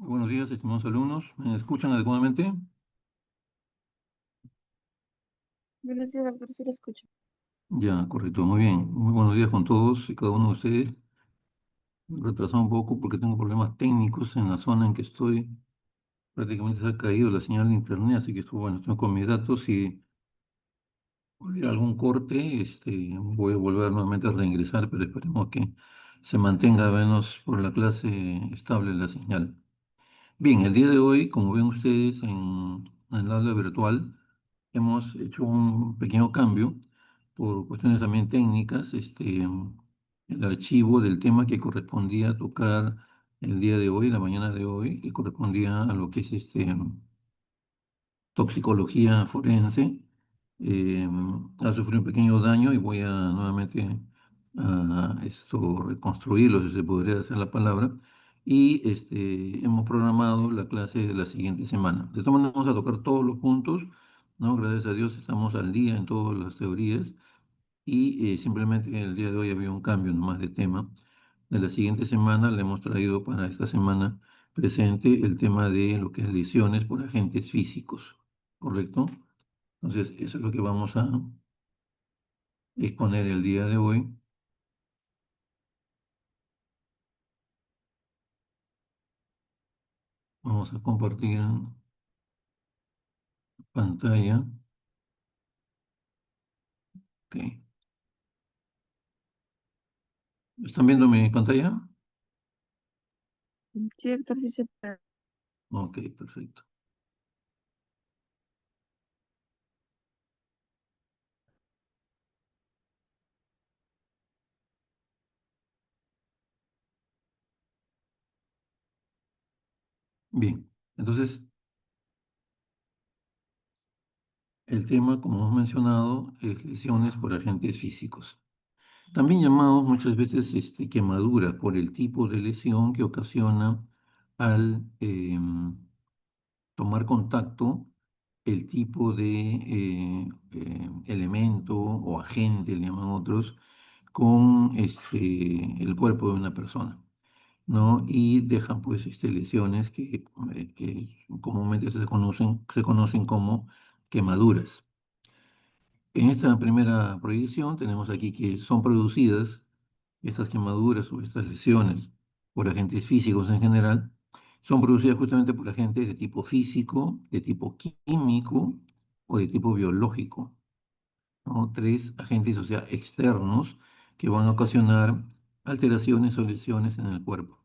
Muy buenos días, estimados alumnos. ¿Me escuchan adecuadamente? Buenos días, doctor, sí lo escucho. Ya, correcto, muy bien. Muy buenos días con todos y cada uno de ustedes. Retrasado un poco porque tengo problemas técnicos en la zona en que estoy. Prácticamente se ha caído la señal de internet, así que bueno, estoy con mis datos y hubiera algún corte, voy a volver nuevamente a reingresar, pero esperemos que se mantenga al menos por la clase estable la señal. Bien, el día de hoy, como ven ustedes en el aula virtual, hemos hecho un pequeño cambio por cuestiones también técnicas. El archivo del tema que correspondía tocar el día de hoy, la mañana de hoy, que correspondía a lo que es toxicología forense, eh, ha sufrido un pequeño daño y voy a nuevamente a reconstruirlo, si se podría hacer la palabra, y hemos programado la clase de la siguiente semana. De todas maneras, vamos a tocar todos los puntos, ¿no? Gracias a Dios estamos al día en todas las teorías y simplemente el día de hoy había un cambio nomás de tema. De la siguiente semana le hemos traído para esta semana presente el tema de lo que es lesiones por agentes físicos, ¿correcto? Entonces, eso es lo que vamos a exponer el día de hoy. Vamos a compartir pantalla. Ok. ¿Están viendo mi pantalla? Sí, doctor, sí se puede. Ok, perfecto. Bien, entonces el tema, como hemos mencionado, es lesiones por agentes físicos. También llamados muchas veces quemaduras por el tipo de lesión que ocasiona al tomar contacto el tipo de elemento o agente, le llaman otros, con el cuerpo de una persona, ¿no? Y dejan pues lesiones que comúnmente se conocen como quemaduras. En esta primera proyección tenemos aquí que son producidas estas quemaduras o estas lesiones por agentes físicos en general, son producidas justamente por agentes de tipo físico, de tipo químico o de tipo biológico, ¿no? Tres agentes, o sea, externos que van a ocasionar alteraciones o lesiones en el cuerpo.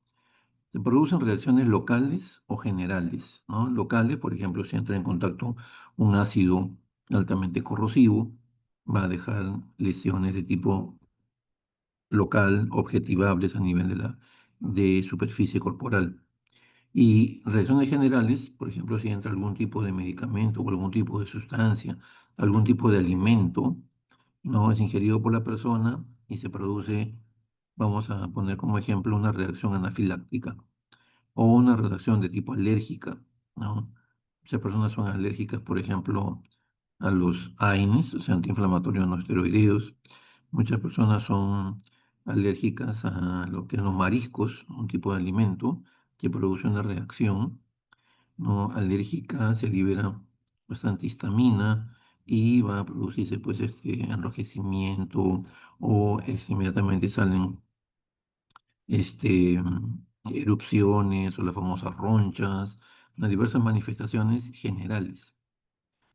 Se producen reacciones locales o generales, ¿no? Locales, por ejemplo, si entra en contacto un ácido altamente corrosivo, va a dejar lesiones de tipo local, objetivables a nivel de superficie corporal. Y reacciones generales, por ejemplo, si entra algún tipo de medicamento o algún tipo de sustancia, algún tipo de alimento, no es ingerido por la persona y se produce, vamos a poner como ejemplo, una reacción anafiláctica o una reacción de tipo alérgica, ¿no? Muchas personas son alérgicas, por ejemplo, a los AINES, o sea, antiinflamatorios no esteroideos. Muchas personas son alérgicas a lo que son los mariscos, un tipo de alimento que produce una reacción, ¿no? Alérgica, se libera bastante histamina y va a producirse pues este enrojecimiento o inmediatamente salen erupciones o las famosas ronchas, las diversas manifestaciones generales,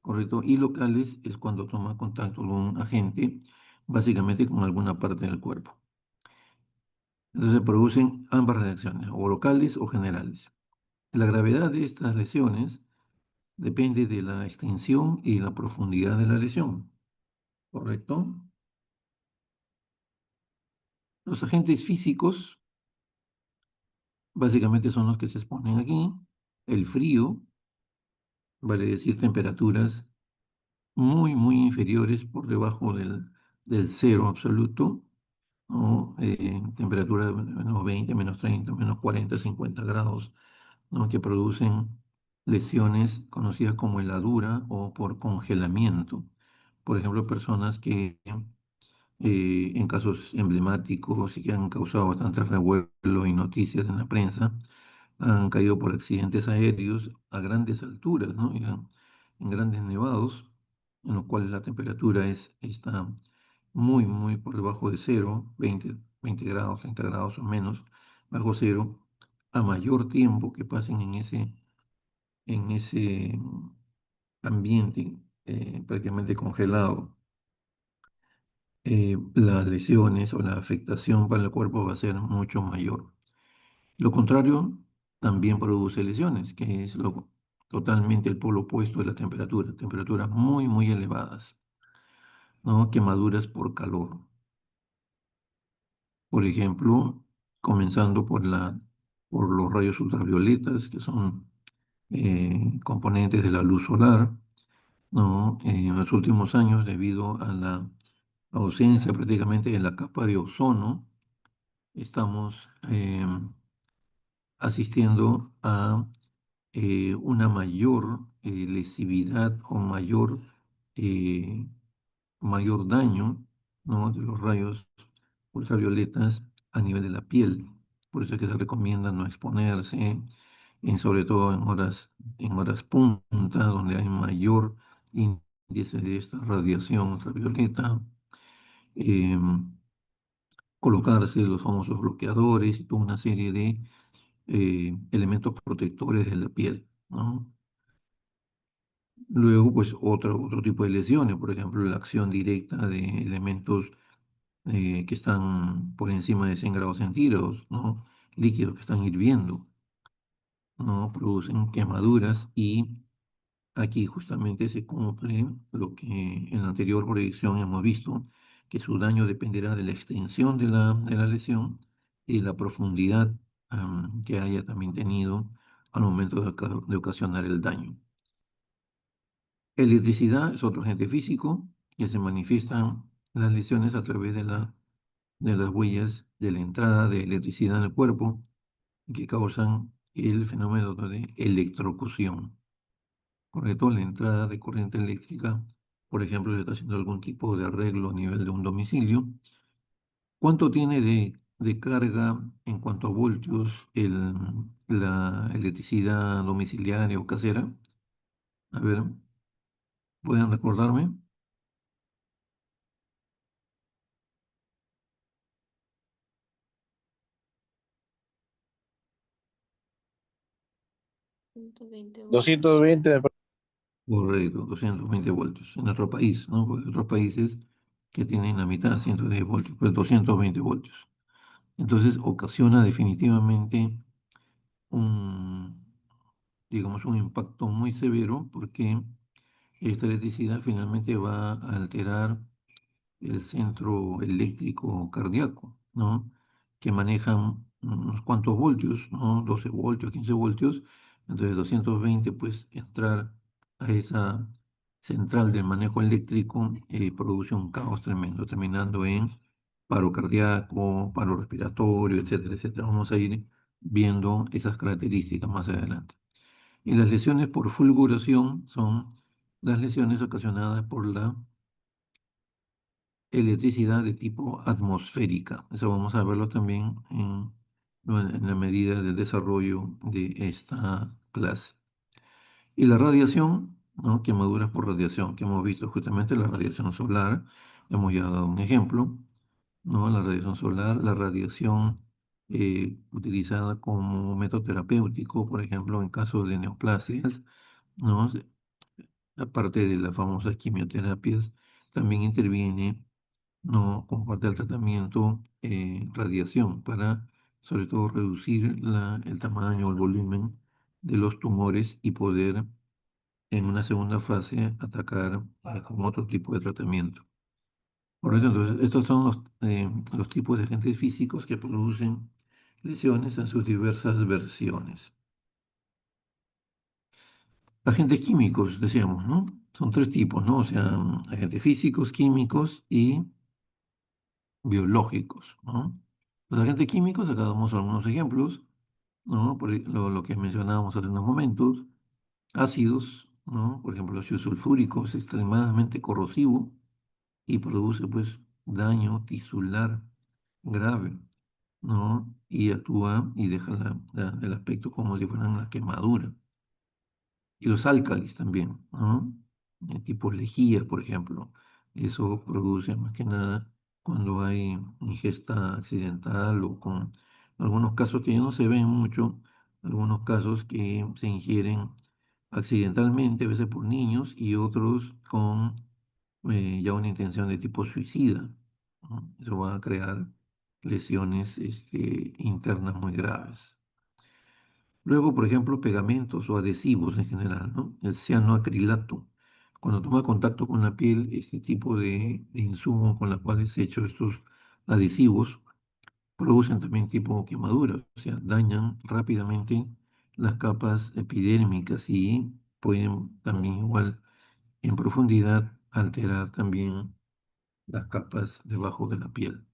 ¿correcto? Y locales es cuando toma contacto con un agente, básicamente con alguna parte del cuerpo. Entonces se producen ambas reacciones, o locales o generales. La gravedad de estas lesiones depende de la extensión y la profundidad de la lesión, ¿correcto? Los agentes físicos básicamente son los que se exponen aquí. El frío, vale decir temperaturas muy, muy inferiores por debajo del cero absoluto, ¿no? Temperaturas de -20, -30, -40, 50 grados, ¿no? Que producen lesiones conocidas como heladura o por congelamiento. Por ejemplo, personas que en casos emblemáticos y que han causado bastante revuelo y noticias en la prensa, han caído por accidentes aéreos a grandes alturas, ¿no? En grandes nevados, en los cuales la temperatura está muy, muy por debajo de cero, 20 grados, 30 grados o menos, bajo cero, a mayor tiempo que pasen en ese ambiente prácticamente congelado, las lesiones o la afectación para el cuerpo va a ser mucho mayor. Lo contrario también produce lesiones, que es totalmente el polo opuesto de la temperatura, temperaturas muy, muy elevadas, ¿no? Quemaduras por calor. Por ejemplo, comenzando por los rayos ultravioletas, que son componentes de la luz solar, ¿no? En los últimos años, debido a la ausencia prácticamente de la capa de ozono, estamos asistiendo a una mayor lesividad o eh, mayor daño, ¿no? De los rayos ultravioletas a nivel de la piel. Por eso es que se recomienda no exponerse, sobre todo en horas punta, donde hay mayor índice de esta radiación ultravioleta. em, Colocarse los famosos bloqueadores y toda una serie de elementos protectores de la piel, ¿no? Luego, pues otro tipo de lesiones, por ejemplo, la acción directa de elementos que están por encima de 100 grados centígrados, ¿no? Líquidos que están hirviendo, ¿no? Producen quemaduras y aquí justamente se cumple lo que en la anterior proyección hemos visto, que su daño dependerá de la extensión de la lesión y la profundidad que haya también tenido al momento de ocasionar el daño. Electricidad es otro agente físico que se manifiestan las lesiones a través de las huellas de la entrada de electricidad en el cuerpo que causan el fenómeno de electrocución. ¿Correcto? La entrada de corriente eléctrica, por ejemplo, se está haciendo algún tipo de arreglo a nivel de un domicilio. ¿Cuánto tiene de carga en cuanto a voltios la electricidad domiciliaria o casera? A ver, ¿pueden recordarme? 120 voltios. 220 me parece. Correcto, 220 voltios. En nuestro país, ¿no? Porque hay otros países que tienen la mitad, 110 voltios, pues 220 voltios. Entonces, ocasiona definitivamente un, digamos, un impacto muy severo porque esta electricidad finalmente va a alterar el centro eléctrico cardíaco, ¿no? Que manejan unos cuantos voltios, ¿no? 12 voltios, 15 voltios. Entonces 220, pues entrar a esa central del manejo eléctrico produce un caos tremendo, terminando en paro cardíaco, paro respiratorio, etcétera, etcétera. Vamos a ir viendo esas características más adelante. Y las lesiones por fulguración son las lesiones ocasionadas por la electricidad de tipo atmosférica. Eso vamos a verlo también en la medida del desarrollo de esta clase. Y la radiación, ¿no? Quemaduras por radiación, que hemos visto justamente la radiación solar, hemos ya dado un ejemplo, ¿no? La radiación solar, la radiación utilizada como método terapéutico, por ejemplo, en caso de neoplasias, ¿no? Aparte de las famosas quimioterapias, también interviene, no como parte del tratamiento, radiación para sobre todo reducir el tamaño o el volumen de los tumores y poder en una segunda fase atacar con otro tipo de tratamiento. Por eso, entonces, estos son los tipos de agentes físicos que producen lesiones en sus diversas versiones. Agentes químicos, decíamos, ¿no? Son tres tipos, ¿no? O sea, agentes físicos, químicos y biológicos, ¿no? Los agentes químicos, acá damos algunos ejemplos, ¿no? Lo que mencionábamos hace unos momentos, ácidos, ¿no? Por ejemplo, el ácido sulfúrico es extremadamente corrosivo y produce, pues, daño tisular grave, ¿no? Y actúa y deja el aspecto como si fueran una quemadura. Y los álcalis también, ¿no? Tipo lejía, por ejemplo. Eso produce más que nada cuando hay ingesta accidental o con algunos casos que ya no se ven mucho, algunos casos que se ingieren accidentalmente, a veces por niños, y otros con ya una intención de tipo suicida, ¿no? Eso va a crear lesiones internas muy graves. Luego, por ejemplo, pegamentos o adhesivos en general, ¿no? El cianoacrilato. Cuando toma contacto con la piel, este tipo de insumo con la cual es hecho estos adhesivos, producen también tipo quemadura, o sea, dañan rápidamente las capas epidérmicas y pueden también igual en profundidad alterar también las capas debajo de la piel.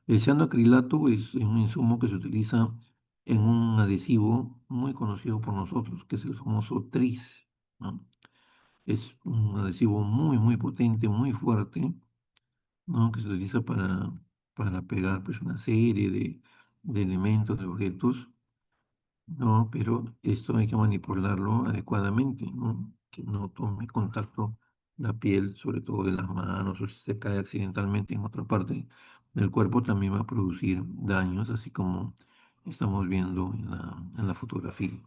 El cianoacrilato es un insumo que se utiliza en un adhesivo muy conocido por nosotros, que es el famoso tris, ¿no? Es un adhesivo muy, muy potente, muy fuerte, ¿no? Que se utiliza para pegar pues, una serie de elementos, de objetos, ¿no? Pero esto hay que manipularlo adecuadamente, ¿no? Que no tome contacto la piel, sobre todo de las manos, o si se cae accidentalmente en otra parte del cuerpo, también va a producir daños, así como estamos viendo en la fotografía.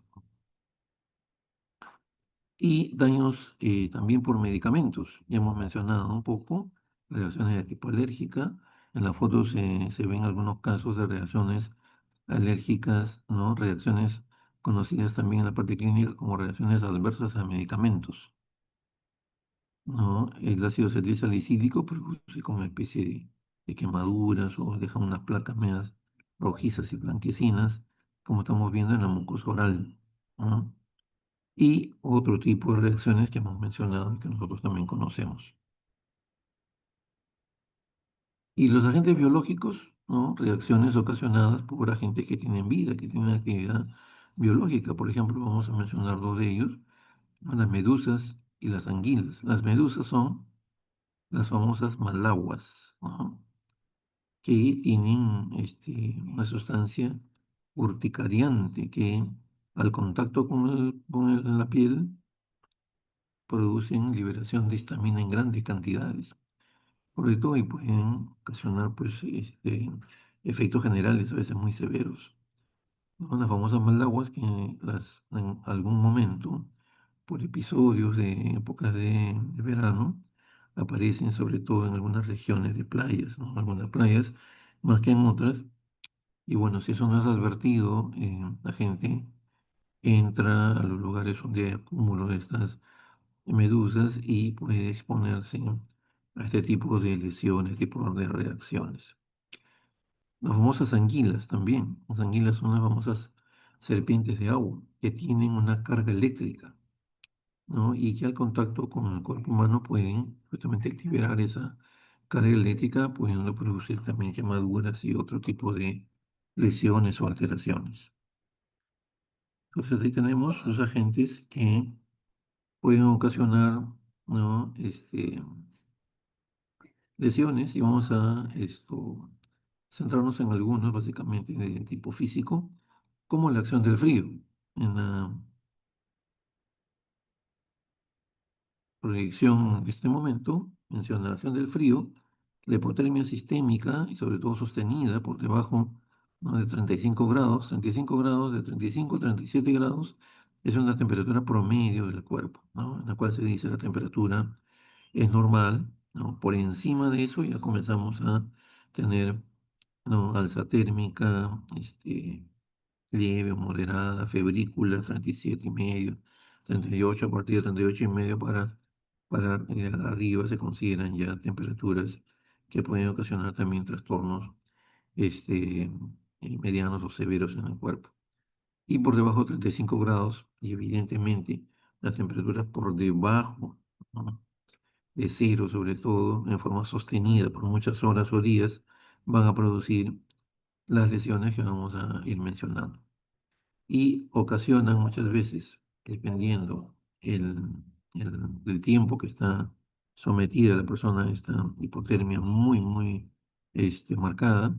Y daños también por medicamentos. Ya hemos mencionado un poco reacciones de tipo alérgica. En la foto se ven algunos casos de reacciones alérgicas, ¿no? Reacciones conocidas también en la parte clínica como reacciones adversas a medicamentos, ¿no? El ácido salicílico produce como una especie de quemaduras o deja unas placas medias rojizas y blanquecinas, como estamos viendo en la mucosa oral, ¿no? Y otro tipo de reacciones que hemos mencionado y que nosotros también conocemos. Y los agentes biológicos, ¿no? Reacciones ocasionadas por agentes que tienen vida, que tienen actividad biológica. Por ejemplo, vamos a mencionar dos de ellos, ¿no? Las medusas y las anguilas. Las medusas son las famosas malaguas, ¿no? Que tienen una sustancia urticariante que al contacto la piel producen liberación de histamina en grandes cantidades. Por esto y pueden ocasionar pues, efectos generales a veces muy severos. Son las famosas malaguas que en algún momento, por episodios de épocas de verano, aparecen sobre todo en algunas regiones de playas, ¿no? Algunas playas más que en otras. Y bueno, si eso no es advertido, la gente entra a los lugares donde hay acúmulo de estas medusas y puede exponerse a este tipo de lesiones, tipo de reacciones. Las famosas anguilas también. Las anguilas son las famosas serpientes de agua que tienen una carga eléctrica, ¿no? Y que al contacto con el cuerpo humano pueden justamente liberar esa carga eléctrica, pudiendo producir también quemaduras y otro tipo de lesiones o alteraciones. Entonces ahí tenemos los agentes que pueden ocasionar, ¿no? Lesiones y vamos a centrarnos en algunos básicamente de tipo físico, como la acción del frío. En la proyección de este momento menciona la acción del frío, la hipotermia sistémica y sobre todo sostenida por debajo, ¿no? De 35 grados, 35 grados, de 35 a 37 grados, es una temperatura promedio del cuerpo, ¿no? En la cual se dice la temperatura es normal, ¿no? Por encima de eso ya comenzamos a tener, ¿no? Alza térmica, leve o moderada, febrícula, 37 y medio, 38, a partir de 38 y medio para arriba se consideran ya temperaturas que pueden ocasionar también trastornos este, medianos o severos en el cuerpo. Y por debajo de 35 grados, y evidentemente las temperaturas por debajo, ¿no? De cero, sobre todo, en forma sostenida por muchas horas o días, van a producir las lesiones que vamos a ir mencionando. Y ocasionan muchas veces, dependiendo del tiempo que está sometida la persona a esta hipotermia muy, muy marcada,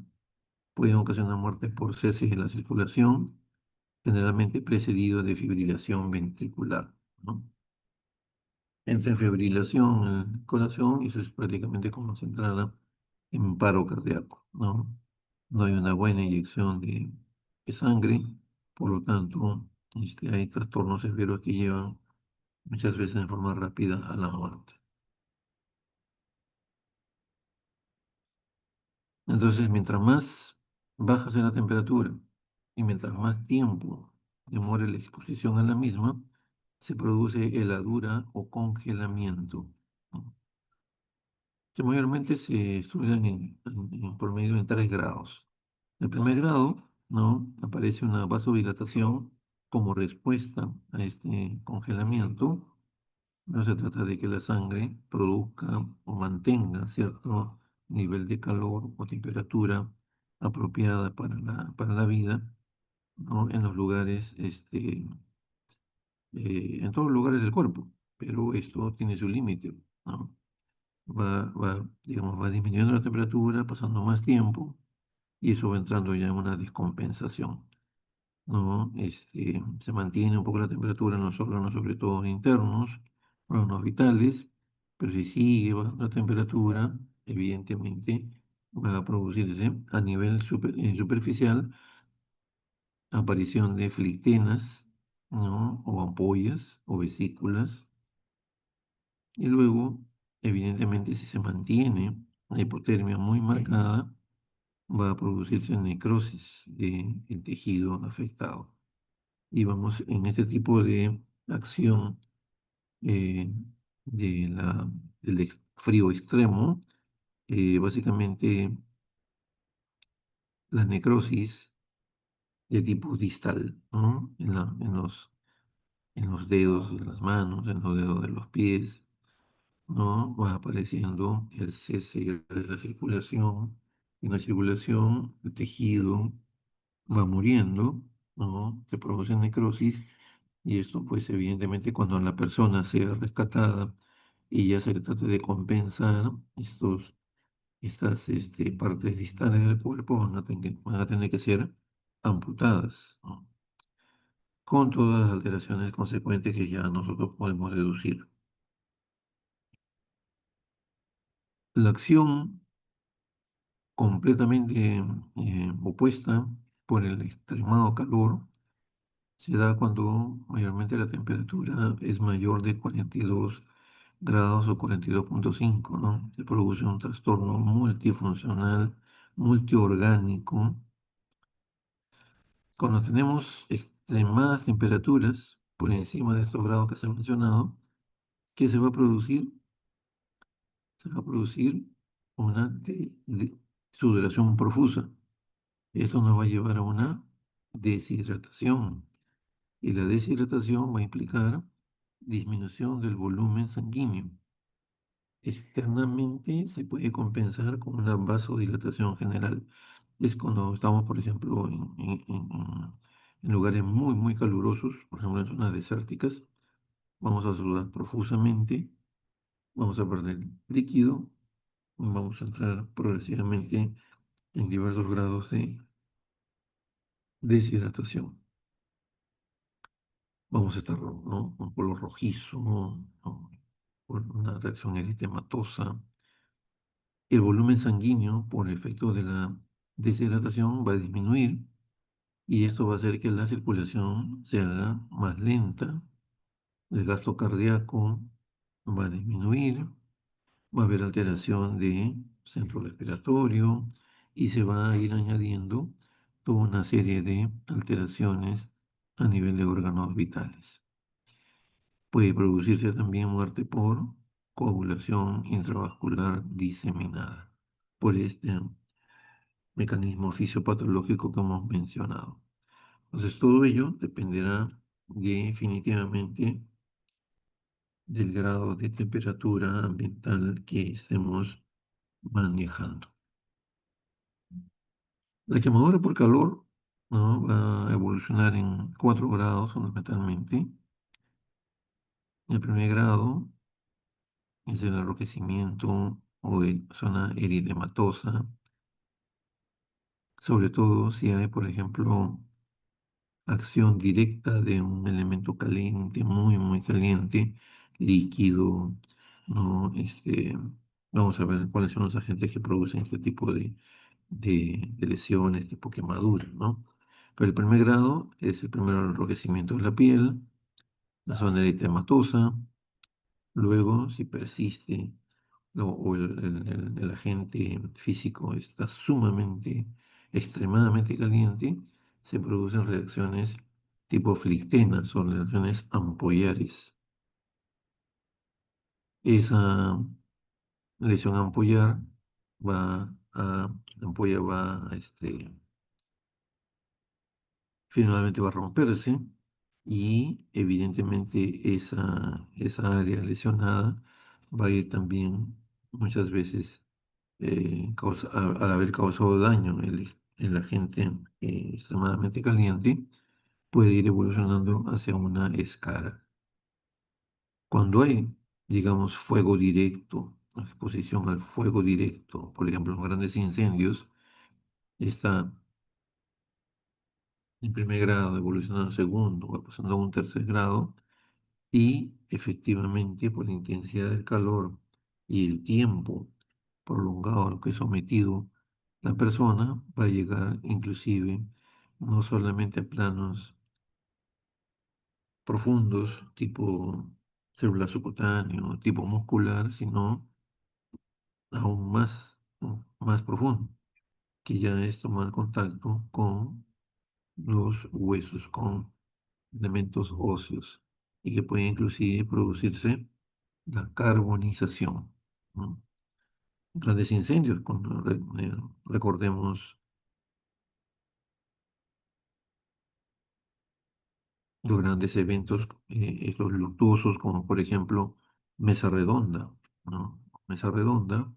pueden ocasionar muerte por cese de la circulación, generalmente precedido de fibrilación ventricular, ¿no? Entra en fibrilación el corazón y eso es prácticamente como si entrara en paro cardíaco, ¿no? No hay una buena inyección de sangre, por lo tanto, hay trastornos severos que llevan muchas veces en forma rápida a la muerte. Entonces, mientras más baja sea la temperatura y mientras más tiempo demore la exposición a la misma, se produce heladura o congelamiento, ¿no? Que mayormente se estudian por medio de 3 grados. El primer grado, ¿no? Aparece una vasodilatación como respuesta a este congelamiento. No se trata de que la sangre produzca o mantenga cierto nivel de calor o temperatura apropiada para la vida, ¿no? En los lugares, en todos los lugares del cuerpo, pero esto tiene su límite, ¿no? Digamos, va disminuyendo la temperatura, pasando más tiempo, y eso va entrando ya en una descompensación, ¿no? Se mantiene un poco la temperatura en los órganos, sobre todo internos, órganos vitales, pero si sigue bajando la temperatura, evidentemente va a producirse a nivel superficial aparición de flictenas, ¿no? O ampollas o vesículas, y luego, evidentemente, si se mantiene la hipotermia muy marcada, va a producirse necrosis del tejido afectado. Y vamos en este tipo de acción eh, del frío extremo, básicamente la necrosis de tipo distal, ¿no? En los dedos de las manos, en los dedos de los pies, ¿no? Va apareciendo el cese de la circulación. En la circulación, el tejido va muriendo, ¿no? Se produce necrosis y esto, pues, evidentemente, cuando la persona sea rescatada y ya se le trate de compensar estas partes distales del cuerpo van a tener que ser amputadas, ¿no? Con todas las alteraciones consecuentes que ya nosotros podemos deducir. La acción completamente opuesta por el extremado calor se da cuando mayormente la temperatura es mayor de 42 grados o 42,5, ¿no? Se produce un trastorno multifuncional, multiorgánico. Cuando tenemos extremadas temperaturas por encima de estos grados que se han mencionado, ¿qué se va a producir? Se va a producir una sudoración profusa. Esto nos va a llevar a una deshidratación. Y la deshidratación va a implicar disminución del volumen sanguíneo. Externamente se puede compensar con una vasodilatación general. Es cuando estamos, por ejemplo, en lugares muy, muy calurosos, por ejemplo, en zonas desérticas, vamos a sudar profusamente, vamos a perder líquido, vamos a entrar progresivamente en diversos grados de deshidratación. Vamos a estar, ¿no? Un color rojizo, ¿no? Por una reacción eritematosa. El volumen sanguíneo, por efecto de la deshidratación, va a disminuir y esto va a hacer que la circulación se haga más lenta, el gasto cardíaco va a disminuir, va a haber alteración de centro respiratorio y se va a ir añadiendo toda una serie de alteraciones a nivel de órganos vitales. Puede producirse también muerte por coagulación intravascular diseminada, por este mecanismo fisiopatológico que hemos mencionado. Entonces, todo ello dependerá definitivamente del grado de temperatura ambiental que estemos manejando. La quemadura por calor, ¿no? Va a evolucionar en 4 grados fundamentalmente. El primer grado es el enrojecimiento o zona eritematosa. sobre todo si hay, por ejemplo, acción directa de un elemento caliente, muy, muy caliente, líquido, ¿no? Vamos a ver cuáles son los agentes que producen este tipo de lesiones, tipo quemaduras, ¿no? Pero el primer grado es el primer enrojecimiento de la piel, la zona eritematosa, luego, si persiste o el agente físico está sumamente, extremadamente caliente, se producen reacciones tipo flictenas o reacciones ampollares. Esa lesión ampollar va la ampolla va a, finalmente va a romperse y evidentemente esa área lesionada va a ir también muchas veces al haber causado daño el agente extremadamente caliente, puede ir evolucionando hacia una escara. Cuando hay, digamos, fuego directo, exposición al fuego directo, por ejemplo, en los grandes incendios, está en primer grado, evolucionando a segundo, va pasando a un tercer grado, y efectivamente por la intensidad del calor y el tiempo prolongado al que es sometido la persona, va a llegar inclusive no solamente a planos profundos, tipo células subcutáneo, tipo muscular, sino aún más profundo, que ya es tomar contacto con los huesos, con elementos óseos, y que puede inclusive producirse la carbonización, ¿no? Grandes incendios, recordemos los grandes eventos, estos luctuosos, como por ejemplo Mesa Redonda, ¿no? Mesa Redonda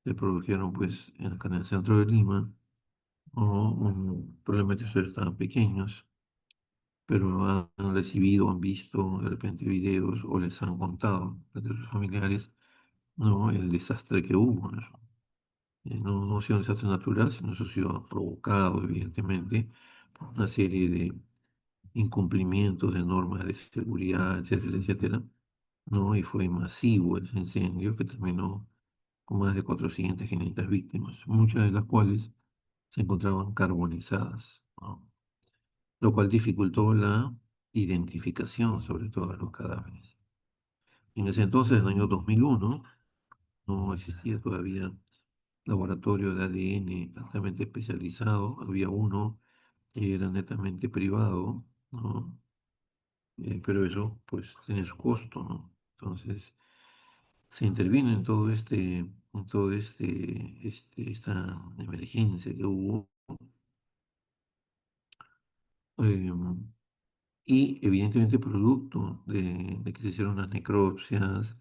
se produjeron pues acá en el centro de Lima, ¿no? Probablemente ustedes estaban pequeños, pero han recibido, han visto de repente videos o les han contado de sus familiares, ¿no? El desastre que hubo, ¿no? No ha sido un desastre natural, sino eso ha sido provocado, evidentemente, por una serie de incumplimientos de normas de seguridad, etcétera, etcétera, ¿no? Y fue masivo ese incendio que terminó con más de 400, 500 víctimas, muchas de las cuales se encontraban carbonizadas, ¿no? Lo cual dificultó la identificación, sobre todo de los cadáveres. En ese entonces, en el año 2001, no existía todavía laboratorio de ADN altamente especializado, había uno que era netamente privado, ¿no? Pero eso pues tiene su costo, ¿no? Entonces se intervino esta emergencia que hubo, eh, y evidentemente producto de que se hicieron las necropsias,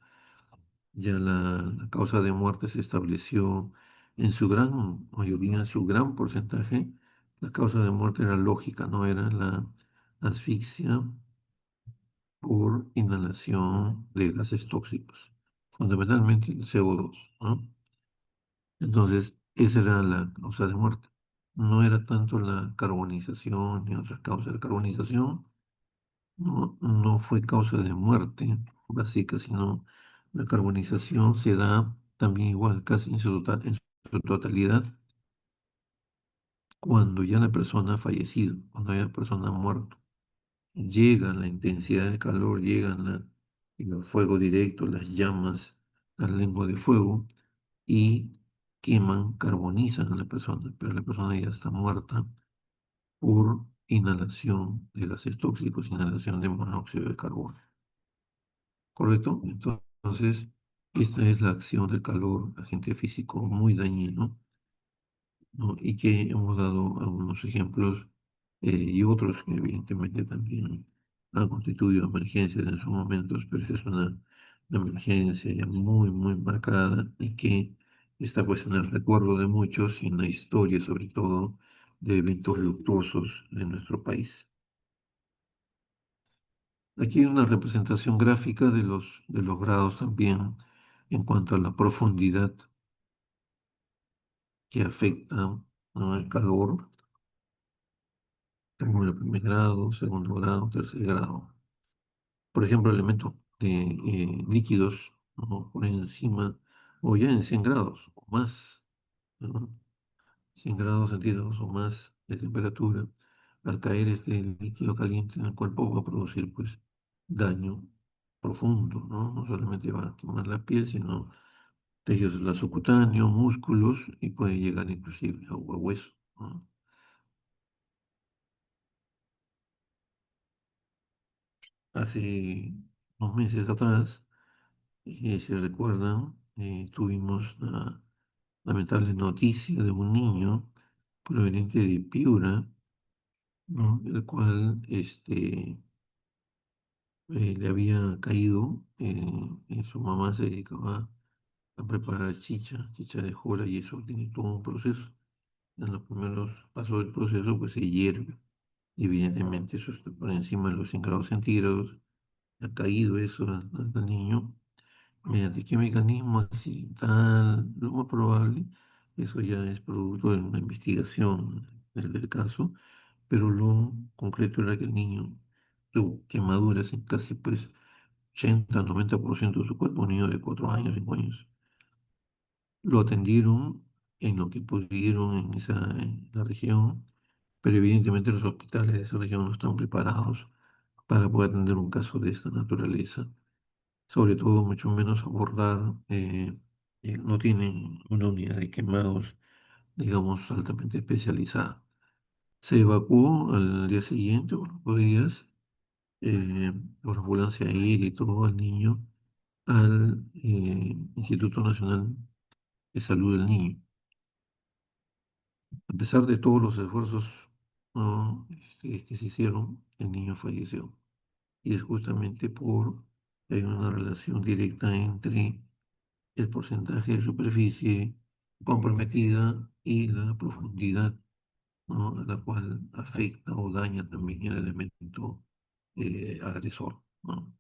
ya la causa de muerte se estableció en su gran mayoría, en su gran porcentaje. La causa de muerte era lógica, no era la asfixia por inhalación de gases tóxicos, fundamentalmente el CO2, ¿no? Entonces, esa era la causa de muerte. No era tanto la carbonización ni otras causas. La carbonización no fue causa de muerte básica, sino la carbonización se da también igual, casi en su totalidad, cuando ya la persona ha fallecido, cuando ya la persona ha muerto. Llega la intensidad del calor, llegan el fuego directo, las llamas, la lengua de fuego, y queman, carbonizan a la persona, pero la persona ya está muerta por inhalación de gases tóxicos, inhalación de monóxido de carbono. ¿Correcto? Entonces, esta es la acción del calor, agente físico muy dañino, ¿no? Y que hemos dado algunos ejemplos, y otros que evidentemente también han constituido emergencias en sus momentos, pero esa es una emergencia ya muy, muy marcada y que está pues en el recuerdo de muchos y en la historia sobre todo de eventos luctuosos de nuestro país. Aquí hay una representación gráfica de los grados también en cuanto a la profundidad que afecta ¿no? El calor, tenemos el primer grado, segundo grado, tercer grado. Por ejemplo, elementos de, líquidos, ¿no? Por encima o ya en 100 grados o más, ¿no? 100 grados centígrados o más de temperatura, al caer este líquido caliente en el cuerpo va a producir pues daño profundo, ¿no? No solamente va a quemar la piel, sino tejidos la subcutáneo, músculos y puede llegar inclusive a hueso, ¿no? Hace unos meses atrás, si recuerdan, tuvimos la lamentable noticia de un niño proveniente de Piura, ¿no? El cual le había caído, su mamá se dedicaba a preparar chicha, chicha de jora, y eso tiene todo un proceso. En los primeros pasos del proceso, pues se hierve. Evidentemente, eso está por encima de los 100 grados centígrados. Ha caído eso al niño. ¿Mediante qué mecanismo accidental? Lo más probable, eso ya es producto de una investigación del caso, pero lo concreto era que el niño tuvo quemaduras en casi pues 80-90% de su cuerpo, un niño de 4 años, 5 años. Lo atendieron en lo que pudieron en la región, pero evidentemente los hospitales de esa región no están preparados para poder atender un caso de esta naturaleza. Sobre todo, mucho menos abordar, no tienen una unidad de quemados, digamos, altamente especializada. Se evacuó al día siguiente, o los días, por ambulancia aérea y todo al niño al Instituto Nacional de Salud del Niño. A pesar de todos los esfuerzos, ¿no? Que se hicieron, el niño falleció. Y es justamente por que hay una relación directa entre el porcentaje de superficie comprometida y la profundidad, ¿no? A la cual afecta o daña también el elemento agresor, ¿no?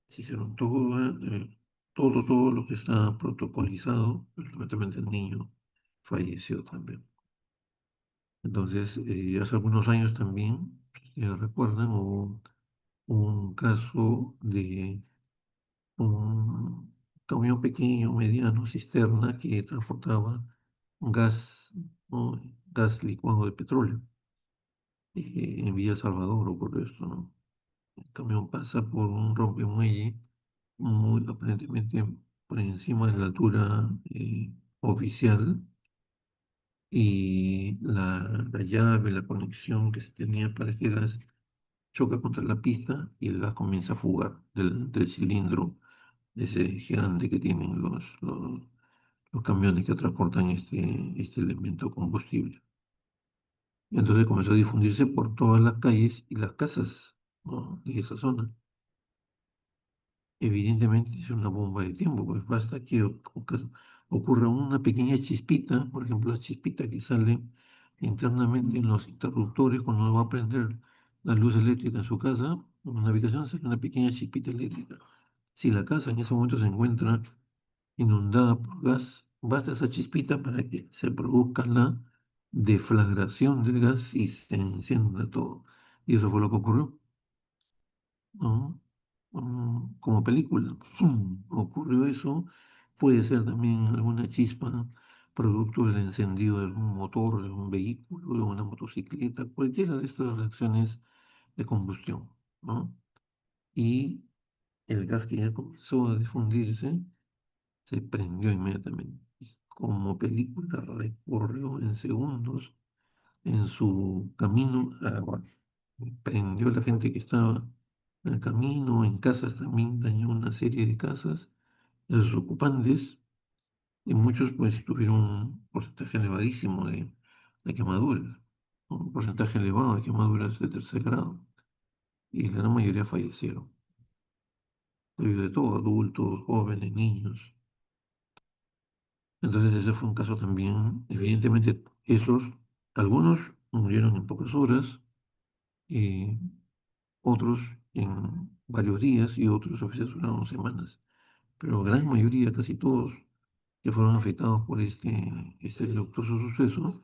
Se hicieron todo lo que está protocolizado, pero lamentablemente el niño falleció también. Entonces, hace algunos años también, si recuerdan, hubo un caso de un camión pequeño, mediano, cisterna que transportaba gas, ¿no? Gas licuado de petróleo. En Villa Salvador ocurrió esto, ¿no? El camión pasa por un rompemuelle muy aparentemente por encima de la altura oficial, y la llave, la conexión que se tenía para este gas choca contra la pista y el gas comienza a fugar del cilindro ese gigante que tienen los camiones que transportan este elemento combustible. Y entonces comenzó a difundirse por todas las calles y las casas, ¿no? De esa zona. Evidentemente es una bomba de tiempo, pues basta que ocurra una pequeña chispita, por ejemplo, la chispita que sale internamente en los interruptores cuando uno va a prender la luz eléctrica en su casa, en una habitación sale una pequeña chispita eléctrica. Si la casa en ese momento se encuentra inundada por gas, basta esa chispita para que se produzca la deflagración del gas y se encienda todo. Y eso fue lo que ocurrió, ¿no? Como película. Ocurrió eso. Puede ser también alguna chispa producto del encendido de algún motor, de un vehículo, de una motocicleta, cualquiera de estas reacciones de combustión, ¿no? Y el gas que ya comenzó a difundirse se prendió inmediatamente. Como película recorrió en segundos en su camino a, bueno, prendió a la gente que estaba en el camino, en casas también dañó una serie de casas, a sus ocupantes, y muchos pues tuvieron un porcentaje elevadísimo de quemaduras, ¿no? Un porcentaje elevado de quemaduras de tercer grado, y la gran mayoría fallecieron, debido de todo, adultos, jóvenes, niños. Entonces ese fue un caso también, evidentemente esos, algunos murieron en pocas horas, y otros en varios días y otros a veces duraron semanas, pero la gran mayoría, casi todos, que fueron afectados por este luctuoso suceso,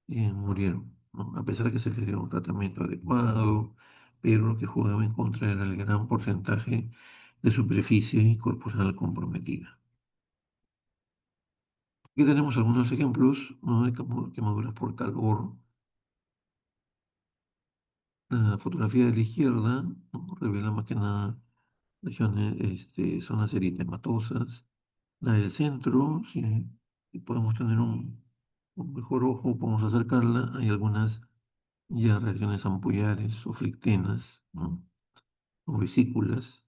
murieron, ¿no? A pesar de que se les dio un tratamiento adecuado, pero lo que jugaba en contra era el gran porcentaje de superficie corporal comprometida. Aquí tenemos algunos ejemplos, ¿no?, de quemaduras por calor. La fotografía de la izquierda, ¿no?, revela más que nada regiones, zonas eritematosas. La del centro, si podemos tener un mejor ojo, podemos acercarla. Hay algunas ya reacciones ampullares o flictenas, ¿no?, o vesículas.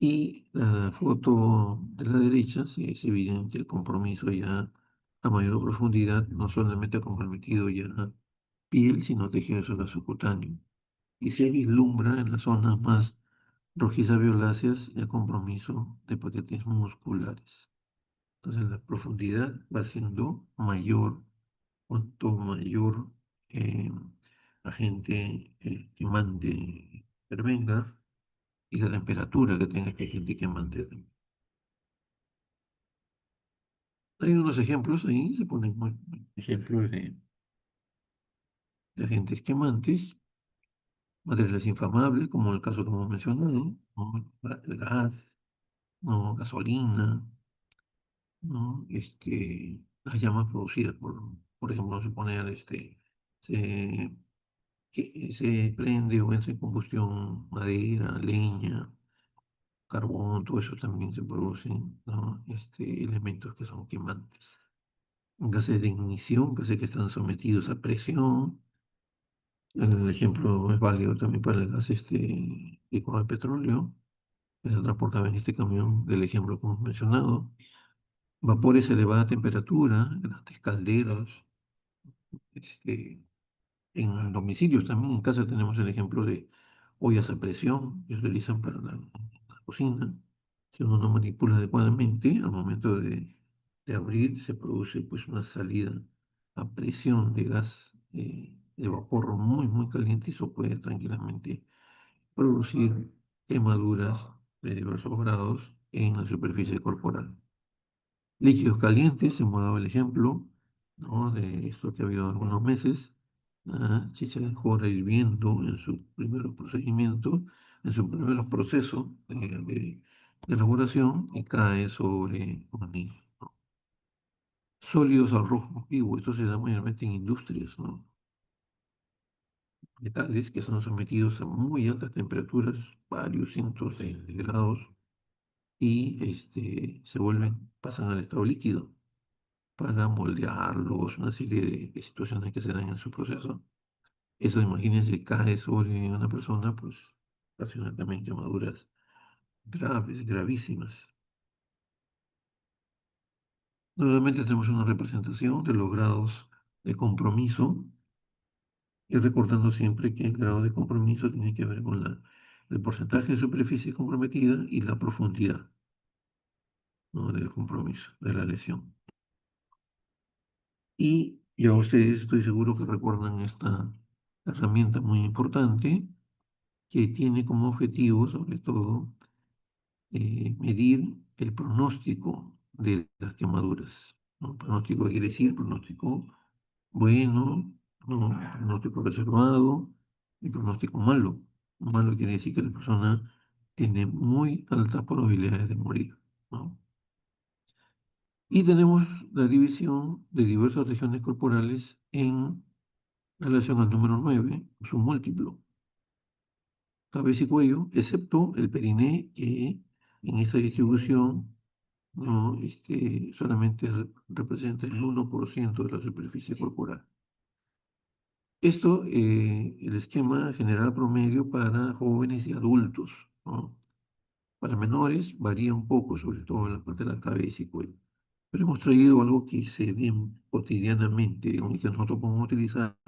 Y la foto de la derecha, sí es evidente el compromiso ya a mayor profundidad, no solamente ha comprometido ya piel, sino tejido solar subcutáneo. Y se vislumbra en las zonas más rojizas violáceas el compromiso de paquetes musculares. Entonces la profundidad va siendo mayor cuanto mayor eh, agente quemante intervenga y la temperatura que tenga este agente quemante también. Hay unos ejemplos ahí, se ponen ejemplos de agentes quemantes, materiales inflamables, como el caso que hemos mencionado, ¿no?, el gas, ¿no?, gasolina, ¿no?, las llamas producidas por ejemplo, suponer, se, que se prende o entra en combustión madera, leña, carbón, todo eso también se producen, ¿no?, elementos que son quemantes. Gases de ignición, gases que están sometidos a presión. El ejemplo es válido también para el gas licuado de petróleo, que se transportaba en este camión del ejemplo que hemos mencionado. Vapores a elevada temperatura, grandes calderos, este, en domicilios también. En casa tenemos el ejemplo de ollas a presión que se utilizan para la cocina. Si uno no manipula adecuadamente, al momento de abrir se produce pues una salida a presión de gas, de vapor muy, muy caliente, y eso puede tranquilamente producir quemaduras de diversos grados en la superficie corporal. Líquidos calientes, hemos dado el ejemplo, ¿no?, de esto que ha habido algunos meses. Chicha de jora hirviendo en su primer procedimiento, en su primer proceso de elaboración, y cae sobre un anillo, ¿no? Sólidos al rojo vivo, esto se da mayormente en industrias, ¿no? Metales que son sometidos a muy altas temperaturas, varios cientos de grados, y se pasan al estado líquido para moldearlos, una serie de situaciones que se dan en su proceso. Eso, imagínense, cae sobre una persona, pues ocasiona también quemaduras graves, gravísimas. Nuevamente tenemos una representación de los grados de compromiso, y recordando siempre que el grado de compromiso tiene que ver con el porcentaje de superficie comprometida y la profundidad, ¿no?, del compromiso, de la lesión. Y ya ustedes, estoy seguro que recuerdan esta herramienta muy importante que tiene como objetivo, sobre todo, medir el pronóstico de las quemaduras, ¿no? Pronóstico quiere decir pronóstico bueno, ¿no?, pronóstico reservado, y pronóstico malo. Malo quiere decir que la persona tiene muy altas probabilidades de morir, ¿no? Y tenemos la división de diversas regiones corporales en relación al número 9, su múltiplo, cabeza y cuello, excepto el periné, que en esta distribución, no, solamente representa el 1% de la superficie corporal. Esto, el esquema general promedio para jóvenes y adultos, ¿no? Para menores varía un poco, sobre todo en la parte de la cabeza y cuello. Pero hemos traído algo que se ve cotidianamente, digamos, que nosotros podemos utilizar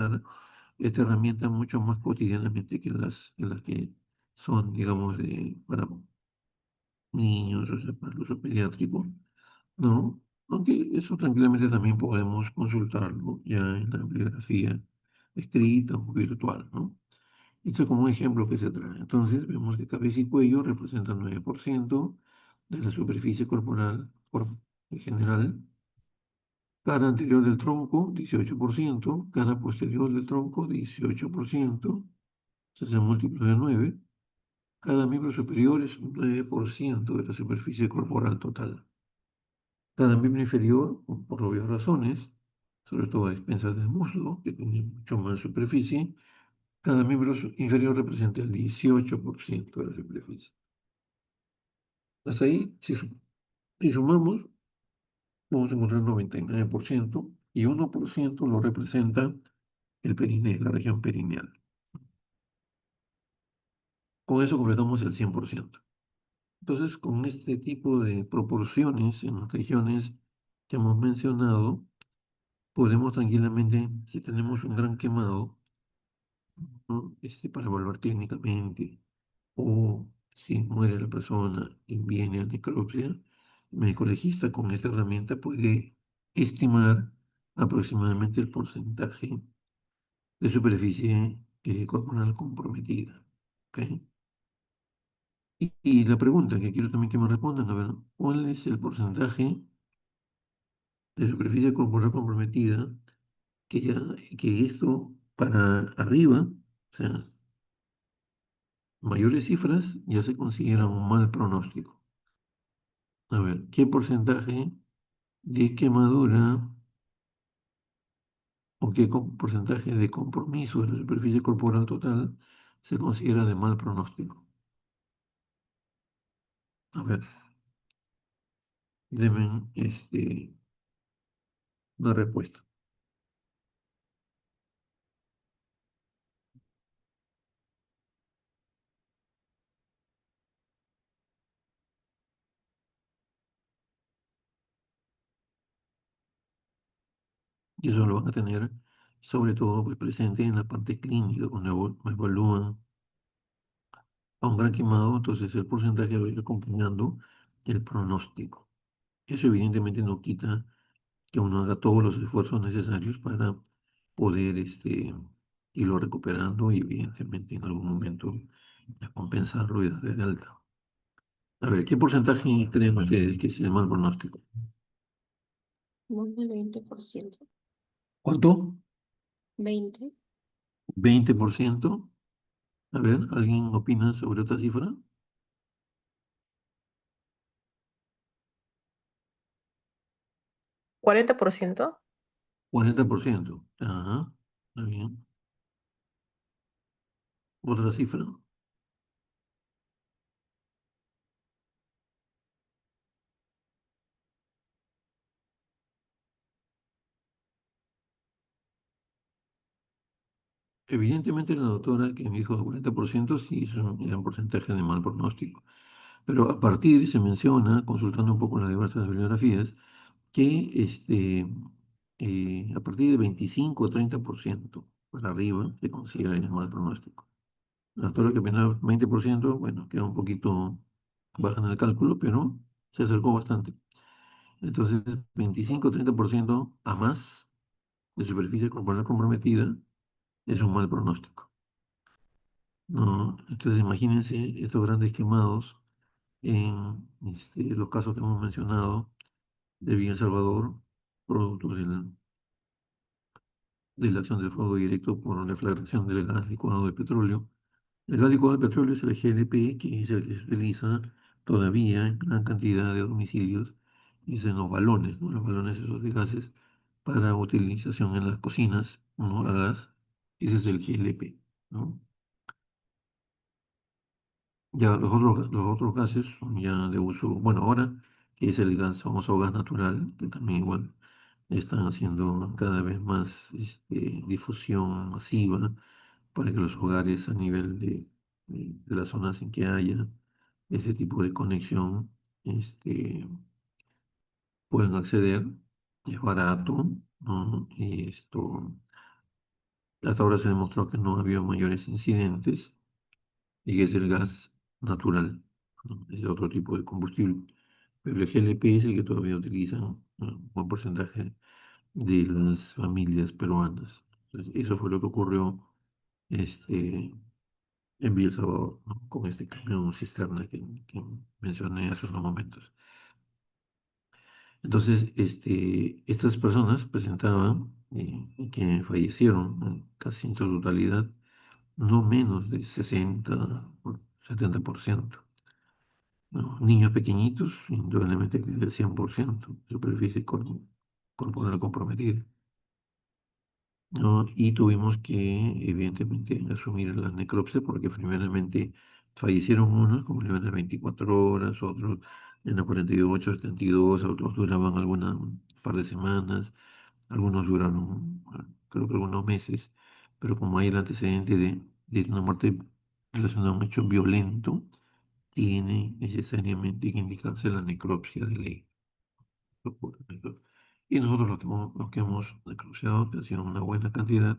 esta herramienta mucho más cotidianamente que las que son, digamos, para niños, o sea, para el uso pediátrico, ¿no? Aunque eso tranquilamente también podemos consultarlo ya en la bibliografía escrita o virtual, ¿no? Esto es como un ejemplo que se trae. Entonces, vemos que cabeza y cuello representan 9% de la superficie corporal en general, Cara anterior del tronco, 18%. Cara posterior del tronco, 18%. Se hace múltiplo de 9. Cada miembro superior es un 9% de la superficie corporal total. Cada miembro inferior, por obvias razones, sobre todo a expensas del muslo, que tiene mucho más superficie, cada miembro inferior representa el 18% de la superficie. Hasta ahí, si sumamos, vamos a encontrar 99% y 1% lo representa el periné, la región perineal. Con eso completamos el 100%. Entonces, con este tipo de proporciones en las regiones que hemos mencionado, podemos tranquilamente, si tenemos un gran quemado, ¿no? Para evaluar clínicamente, o si muere la persona y viene a necropsia, el médico legista con esta herramienta puede estimar aproximadamente el porcentaje de superficie corporal comprometida. ¿Ok? Y la pregunta que quiero también que me respondan, a ver, ¿cuál es el porcentaje de superficie corporal comprometida que ya, que esto para arriba, o sea, mayores cifras, ya se considera un mal pronóstico? A ver, ¿qué porcentaje de quemadura o qué porcentaje de compromiso de la superficie corporal total se considera de mal pronóstico? A ver, deben una respuesta. Y eso lo van a tener sobre todo pues, presente en la parte clínica, cuando evalúan a un gran quemado, entonces el porcentaje va a ir acompañando el pronóstico. Eso evidentemente no quita que uno haga todos los esfuerzos necesarios para poder irlo recuperando y evidentemente en algún momento compensarlo y darle de alta. A ver, ¿qué porcentaje creen ustedes que es el mal pronóstico? Más del 20%. ¿Cuánto? 20. 20%. A ver, ¿alguien opina sobre otra cifra? 40%. 40%. Ajá, está bien. ¿Otra cifra? Evidentemente la doctora que me dijo 40% sí es un gran porcentaje de mal pronóstico. Pero a partir se menciona, consultando un poco las diversas bibliografías, que a partir de 25 o 30% para arriba se considera el mal pronóstico. La doctora que opinaba 20%, bueno, queda un poquito baja en el cálculo, pero se acercó bastante. Entonces, 25 o 30% a más de superficie corporal comprometida es un mal pronóstico, ¿no? Entonces, imagínense estos grandes quemados en los casos que hemos mencionado de Villa El Salvador, producto de la acción del fuego directo por deflagración del gas licuado de petróleo. El gas licuado de petróleo es el GLP, que es el que se utiliza todavía en gran cantidad de domicilios, y es en los balones, ¿no? Los balones esos de gases para utilización en las cocinas, ¿no? A gas, ese es el GLP, ¿no? Ya los otros gases son ya de uso, bueno, ahora que es el gas, famoso gas natural, que también igual están haciendo cada vez más difusión masiva para que los hogares a nivel de las zonas en que haya este tipo de conexión puedan acceder. Es barato, ¿no? Y hasta ahora se demostró que no ha habido mayores incidentes y que es el gas natural, ¿no? Es otro tipo de combustible. Pero el GLP es el que todavía utilizan, ¿no? Un buen porcentaje de las familias peruanas. Entonces, eso fue lo que ocurrió en Villa El Salvador, ¿no? Con este camión cisterna que mencioné hace unos momentos. Entonces, estas personas presentaban, que fallecieron casi en su totalidad, no menos de 60 o 70%. ¿No? Niños pequeñitos, indudablemente que el 100%, superficie corporal comprometida. ¿No? Y tuvimos que, evidentemente, asumir la necropsia porque primeramente fallecieron unos, como le a 24 horas, otros en las 48, 72, otros duraban alguna un par de semanas, algunos duraron, creo que algunos meses, pero como hay el antecedente de una muerte relacionada a un hecho violento, tiene necesariamente que indicarse la necropsia de ley. Y nosotros los que hemos necropsiado, que ha sido una buena cantidad,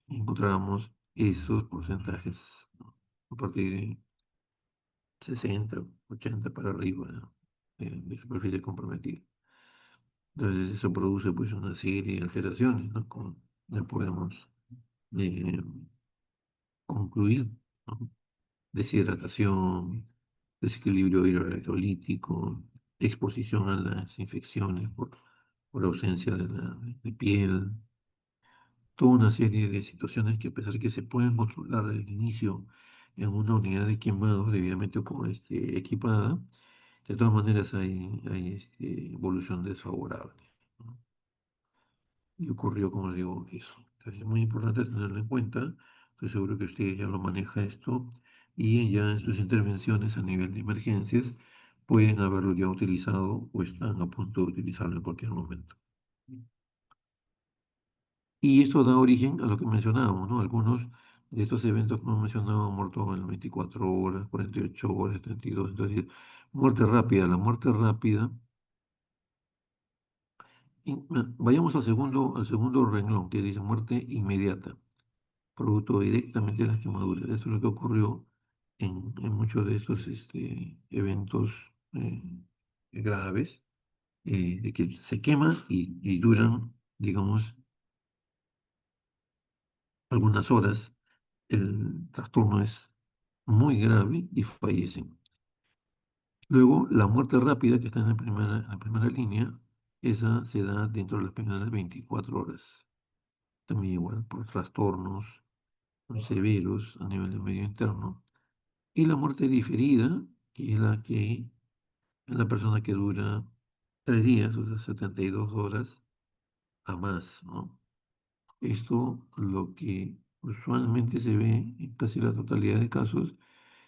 encontramos esos porcentajes, ¿no? A partir de 60, 80 para arriba, ¿no? de superficie comprometida. Entonces eso produce pues una serie de alteraciones, ¿no? Ya podemos eh, concluir, ¿no? Deshidratación, desequilibrio hidroelectrolítico, exposición a las infecciones por ausencia de piel, toda una serie de situaciones que a pesar que se pueden controlar al inicio en una unidad de quemados debidamente equipada, de todas maneras hay evolución desfavorable, ¿no? Y ocurrió, como le digo, eso. Entonces es muy importante tenerlo en cuenta. Estoy seguro que usted ya lo maneja esto y ya en sus intervenciones a nivel de emergencias pueden haberlo ya utilizado o están a punto de utilizarlo en cualquier momento. Y esto da origen a lo que mencionábamos, ¿no? Algunos de estos eventos que hemos mencionado han muerto en 24 horas, 48 horas, 32. Entonces, muerte rápida. La muerte rápida. Vayamos al segundo renglón que dice muerte inmediata, producto directamente de las quemaduras. Eso es lo que ocurrió en muchos de estos eventos eh, graves, de que se quema y duran, digamos, algunas horas. El trastorno es muy grave y fallecen. Luego, la muerte rápida, que está en la primera línea, esa se da dentro de las primeras 24 horas. También igual por trastornos severos a nivel del medio interno. Y la muerte diferida, que es la persona que dura 3 días, o sea, 72 horas a más, ¿no? Esto lo que usualmente se ve en casi la totalidad de casos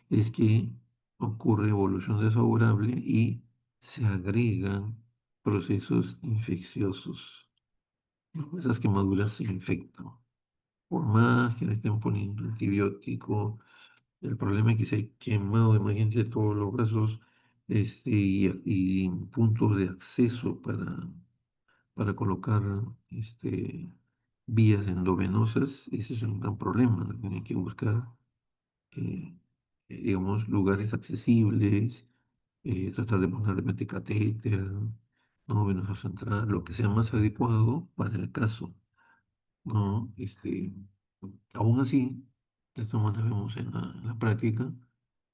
es que ocurre evolución desfavorable y se agregan procesos infecciosos, ¿no? Esas quemaduras se infectan. Por más que le estén poniendo antibiótico, el problema es que se ha quemado, imagínate, todos los brazos y puntos de acceso para colocar vías endovenosas. Ese es un gran problema, ¿no? Tienen que buscar eh, digamos, lugares accesibles, tratar de poner de repente catéter, no venosa central, lo que sea más adecuado para el caso, ¿no? Aún así, esto más lo vemos en la práctica,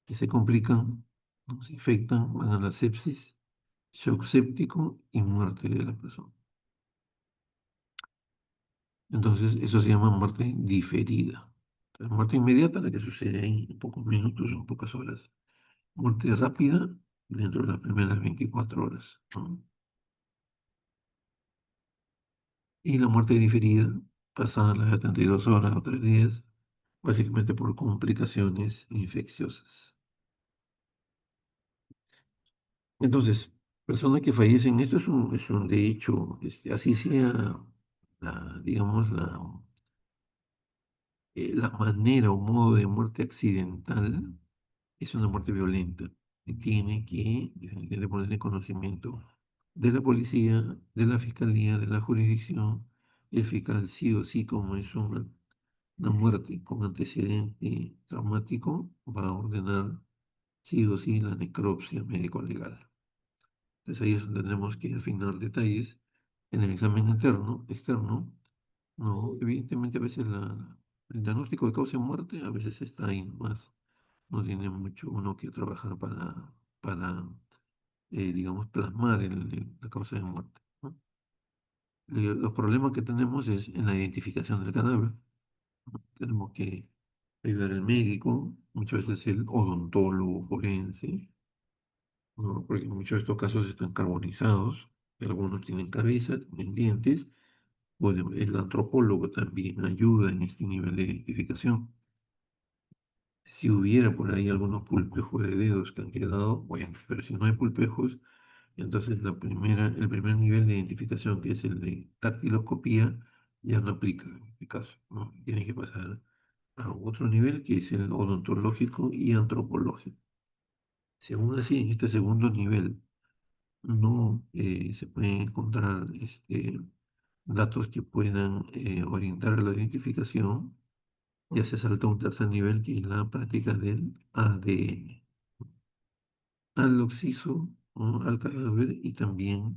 que se complican, ¿no? Se infectan, van a la sepsis, shock séptico y muerte de la persona. Entonces, eso se llama muerte diferida. La muerte inmediata, la que sucede en pocos minutos o en pocas horas. Muerte rápida dentro de las primeras 24 horas, ¿no? Y la muerte diferida, pasadas las 72 horas o 3 días, básicamente por complicaciones infecciosas. Entonces, personas que fallecen, esto es un de hecho, así sea, digamos, la manera o modo de muerte accidental, es una muerte violenta que tiene que definitivamente ponerse en conocimiento de la policía, de la fiscalía, de la jurisdicción. El fiscal sí o sí, como es una muerte con antecedente traumático, va a ordenar sí o sí la necropsia médico-legal. Entonces ahí es donde tenemos que afinar detalles en el examen interno, externo. No, evidentemente a veces el diagnóstico de causa de muerte a veces está ahí nomás. No tiene mucho uno que trabajar para digamos, plasmar la causa de muerte, ¿no? Los problemas que tenemos es en la identificación del cadáver. Tenemos que ayudar al médico, muchas veces el odontólogo forense, ¿no? Porque muchos de estos casos están carbonizados, algunos tienen cabeza, tienen dientes. Bueno, el antropólogo también ayuda en este nivel de identificación. Si hubiera por ahí algunos pulpejos de dedos que han quedado, bueno, pero si no hay pulpejos, entonces el primer nivel de identificación, que es el de dactiloscopía, ya no aplica en este caso, ¿no? Tiene que pasar a otro nivel, que es el odontológico y antropológico. Si aún así, en este segundo nivel no se pueden encontrar datos que puedan orientar a la identificación, ya se salta a un tercer nivel, que es la práctica del ADN, al occiso, ¿no? Al cadáver y también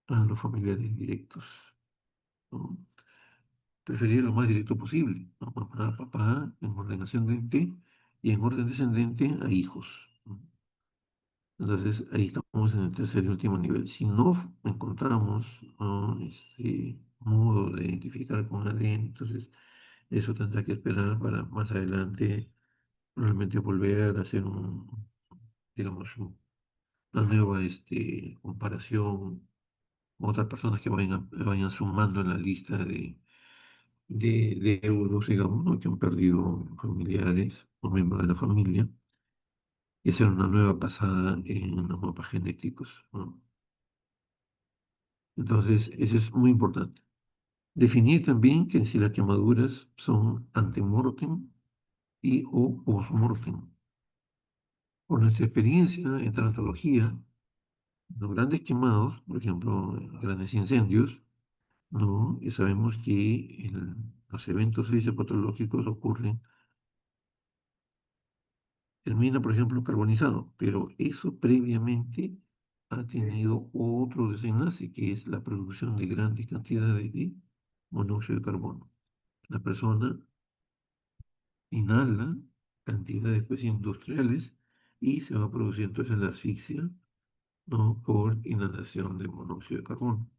a los familiares directos, ¿no? Preferir lo más directo posible, ¿no? Mamá, papá, en orden ascendente y en orden descendente a hijos, ¿no? Entonces ahí estamos en el tercer y último nivel. Si no encontramos, ¿no? Modo de identificar con ADN, entonces eso tendrá que esperar para más adelante realmente volver a hacer digamos, una nueva comparación con otras personas que vayan sumando en la lista de euros, digamos, ¿no? Que han perdido familiares o miembros de la familia, y hacer una nueva pasada en los mapas genéticos, ¿no? Entonces, eso es muy importante. Definir también que si las quemaduras son antemortem y o postmortem. Por nuestra experiencia en traumatología, los grandes quemados, por ejemplo, grandes incendios, ¿no? Y sabemos que los eventos fisiopatológicos ocurren, termina, por ejemplo, carbonizado, pero eso previamente ha tenido otro desenlace, que es la producción de grandes cantidades de monóxido de carbono. La persona inhala cantidades pues, industriales y se va a producir entonces la asfixia, ¿no? Por inhalación de monóxido de carbono.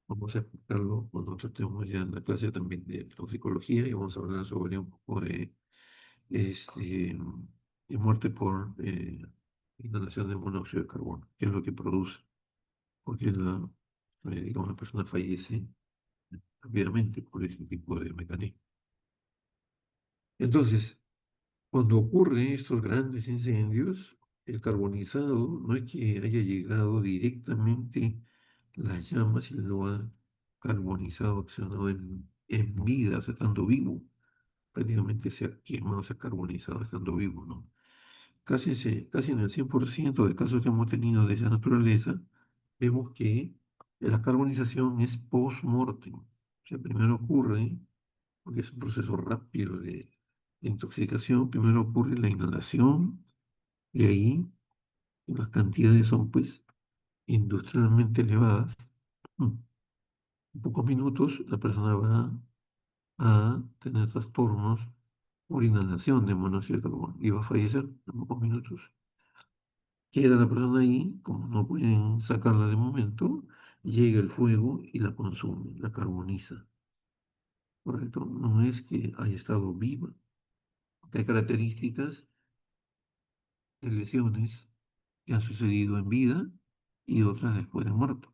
Vamos a explicarlo cuando tratemos ya en la clase también de toxicología, y vamos a hablar sobre un poco de muerte por inhalación de monóxido de carbono, que es lo que produce, porque digamos, la persona fallece rápidamente por ese tipo de mecanismo. Entonces, cuando ocurren estos grandes incendios, el carbonizado no es que haya llegado directamente las llamas y lo ha carbonizado, accionado en vida, o sea, estando vivo. Prácticamente se ha quemado, se ha carbonizado estando vivo, ¿no? Casi en el 100% de casos que hemos tenido de esa naturaleza, vemos que la carbonización es post-mortem. O sea, primero ocurre, porque es un proceso rápido de intoxicación, primero ocurre la inhalación, y ahí las cantidades son pues industrialmente elevadas. Mm. En pocos minutos la persona va a tener trastornos por inhalación de monóxido de carbono y va a fallecer en pocos minutos. Queda la persona ahí, como no pueden sacarla de momento, llega el fuego y la consume, la carboniza. ¿Correcto? No es que haya estado viva, porque hay características de lesiones que han sucedido en vida y otras después de muerto.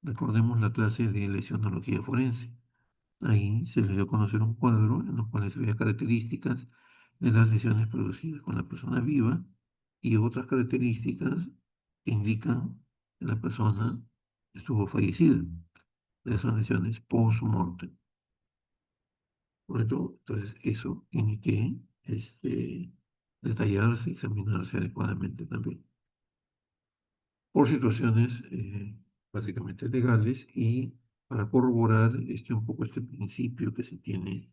Recordemos la clase de lesionología forense. Ahí se les dio a conocer un cuadro en los cuales se veía características de las lesiones producidas con la persona viva y otras características que indican que la persona estuvo fallecida. Esas lesiones post-mortem. ¿Correcto? Entonces, eso tiene que detallarse, examinarse adecuadamente también, por situaciones básicamente legales, y para corroborar un poco este principio que se tiene,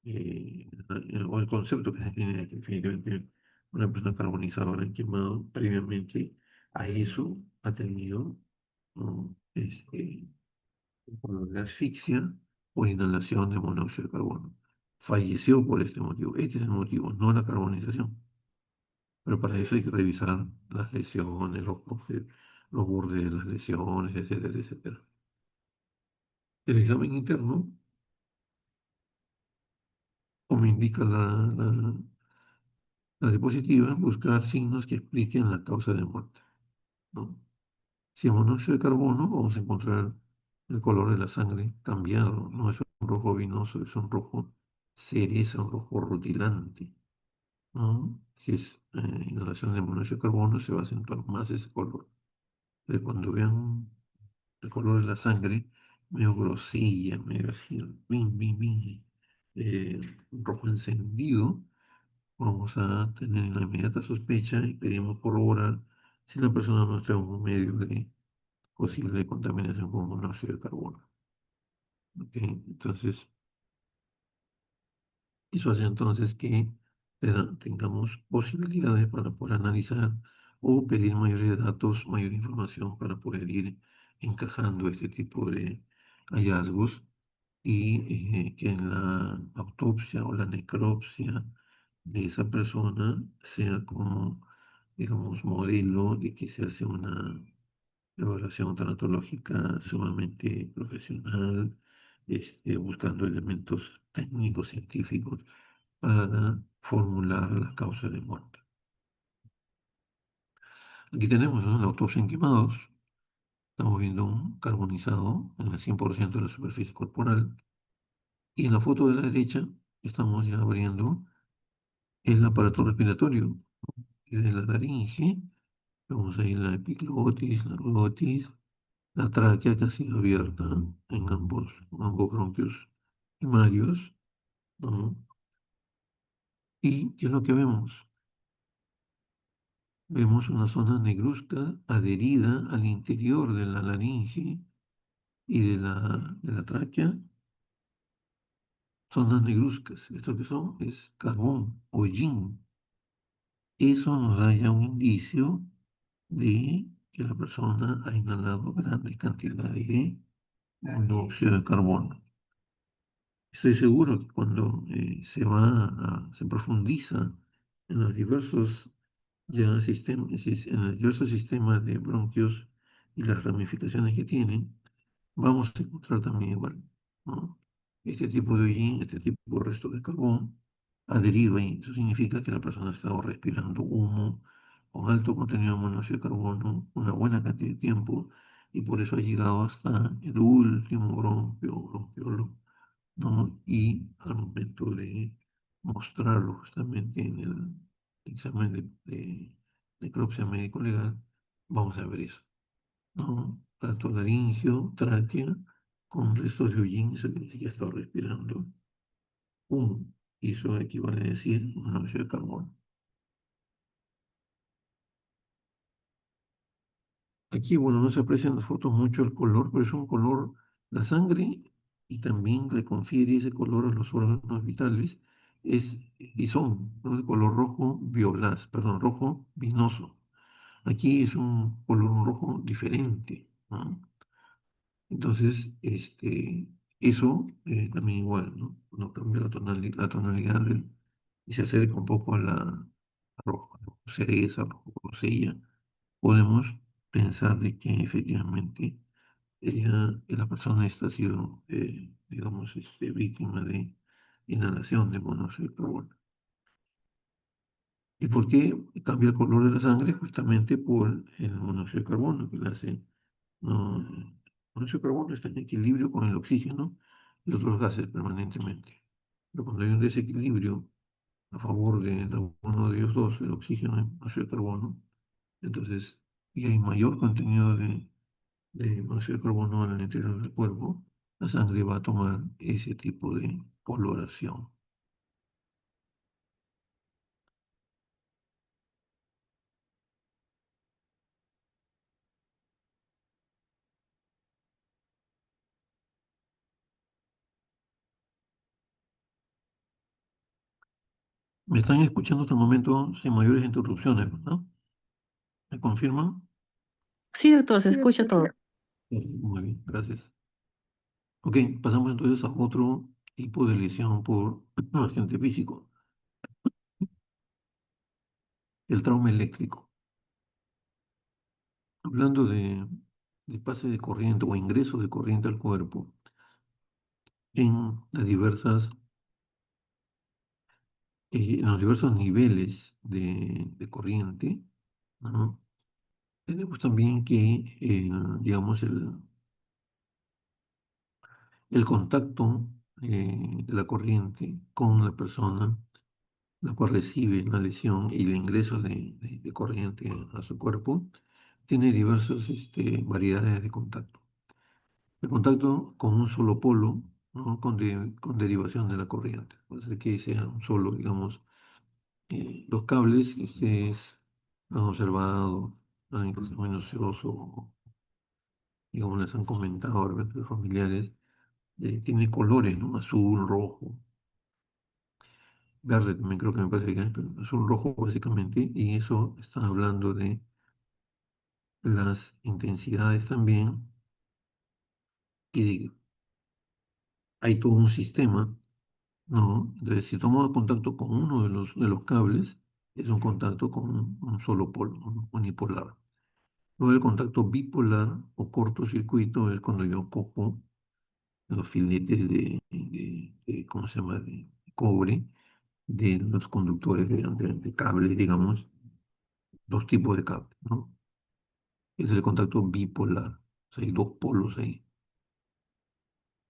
o el concepto que se tiene de que definitivamente una persona carbonizadora en quemado previamente a eso ha tenido, ¿no? Por la asfixia por inhalación de monóxido de carbono. Falleció por este motivo. Este es el motivo, no la carbonización. pero para eso hay que revisar las lesiones, los bordes de las lesiones, etcétera, etcétera. El examen interno, como indica la diapositiva, buscar signos que expliquen la causa de muerte, ¿no? Si es monóxido de carbono, vamos a encontrar el color de la sangre cambiado, no es un rojo vinoso, es un rojo cereza, un rojo rutilante, ¿no? Si es inhalación de monóxido de carbono, se va a acentuar más ese color. Pero cuando vean el color de la sangre, medio grosilla, medio así, bin, bin, bin, eh, rojo encendido, vamos a tener la inmediata sospecha y pedimos corroborar si la persona no está en un medio de posible contaminación con monóxido de carbono. ¿Ok? Entonces, eso hace entonces que tengamos posibilidades para poder analizar o pedir mayores datos, mayor información para poder ir encajando este tipo de hallazgos y que en la autopsia o la necropsia de esa persona sea como, digamos, modelo de que se hace una evaluación tanatológica sumamente profesional, buscando elementos técnicos, científicos para formular la causa de muerte. Aquí tenemos, ¿no?, la autopsia en quemados. Estamos viendo un carbonizado en el 100% de la superficie corporal. Y en la foto de la derecha estamos ya abriendo el aparato respiratorio de la laringe. Vemos ahí la epiglotis, la glotis, la tráquea que ha sido abierta en ambos bronquios primarios, ¿no? ¿Y qué es lo que vemos? Vemos una zona negruzca adherida al interior de la laringe y de la tráquea, zonas negruzcas. ¿Esto qué son? Es carbón, hollín. Eso nos da ya un indicio de que la persona ha inhalado grandes cantidades de monóxido de carbono. Estoy seguro que cuando se profundiza en los diversos en los diversos sistemas de bronquios y las ramificaciones que tienen, vamos a encontrar también igual, ¿no?, este tipo de hollín, este tipo de resto de carbón adherido ahí. Eso significa que la persona ha estado respirando humo con alto contenido de monóxido de carbono una buena cantidad de tiempo y por eso ha llegado hasta el último bronquiolo, ¿no? Y al momento de mostrarlo justamente en el examen de necropsia médico-legal, vamos a ver eso, ¿no? Tracto laringio, tráquea, con restos de hollín, eso quiere decir que ha estado respirando humo, y eso equivale a decir monóxido de carbono. Aquí, bueno, no se aprecia en las fotos mucho el color, pero es un color, la sangre, y también le confiere ese color a los órganos vitales, y son, ¿no?, de color rojo violaz, perdón, rojo vinoso. Aquí es un color rojo diferente, ¿no? Entonces, eso también igual, ¿no? No cambia la tonalidad y se acerca un poco a rojo cereza, rojo grosella. Podemos pensar de que efectivamente la persona esta ha sido, digamos, víctima de inhalación de monóxido de carbono. ¿Y por qué cambia el color de la sangre? Justamente por el monóxido de carbono, que le hace, no, el monóxido de carbono está en equilibrio con el oxígeno y otros gases permanentemente. Pero cuando hay un desequilibrio a favor de uno de ellos dos, el oxígeno y el monóxido de carbono, entonces, y hay mayor contenido de monóxido de carbono en el interior del cuerpo, la sangre va a tomar ese tipo de coloración. ¿Me están escuchando hasta el momento sin mayores interrupciones, no? ¿Me confirman? Sí, doctor, se Sí, escucha doctor. todo. Sí, muy bien, gracias. Ok, pasamos entonces a otro tipo de lesión por accidente físico. El trauma eléctrico. Hablando de pase de corriente o ingreso de corriente al cuerpo en las diversas, en los diversos niveles de corriente, ¿no? Tenemos también que, digamos, el contacto de la corriente con la persona, la cual recibe la lesión y el ingreso de corriente a su cuerpo, tiene diversas variedades de contacto. El contacto con un solo polo, ¿no? Con derivación de la corriente. Puede ser que sea un solo, digamos, los cables que ustedes han observado, han que es muy minucioso, digamos, les han comentado a repente los familiares, tiene colores, ¿no? Azul, rojo, verde también creo que me parece que hay, pero azul, rojo básicamente, y eso está hablando de las intensidades también, y hay todo un sistema, ¿no? Entonces, si tomo contacto con uno de los cables, es un contacto con un solo polo, un unipolar. Luego el contacto bipolar o cortocircuito es cuando yo cojo los filetes ¿cómo se llama?, de cobre de los conductores de cables, digamos, dos tipos de cables, ¿no? Es el contacto bipolar, o sea, hay dos polos ahí.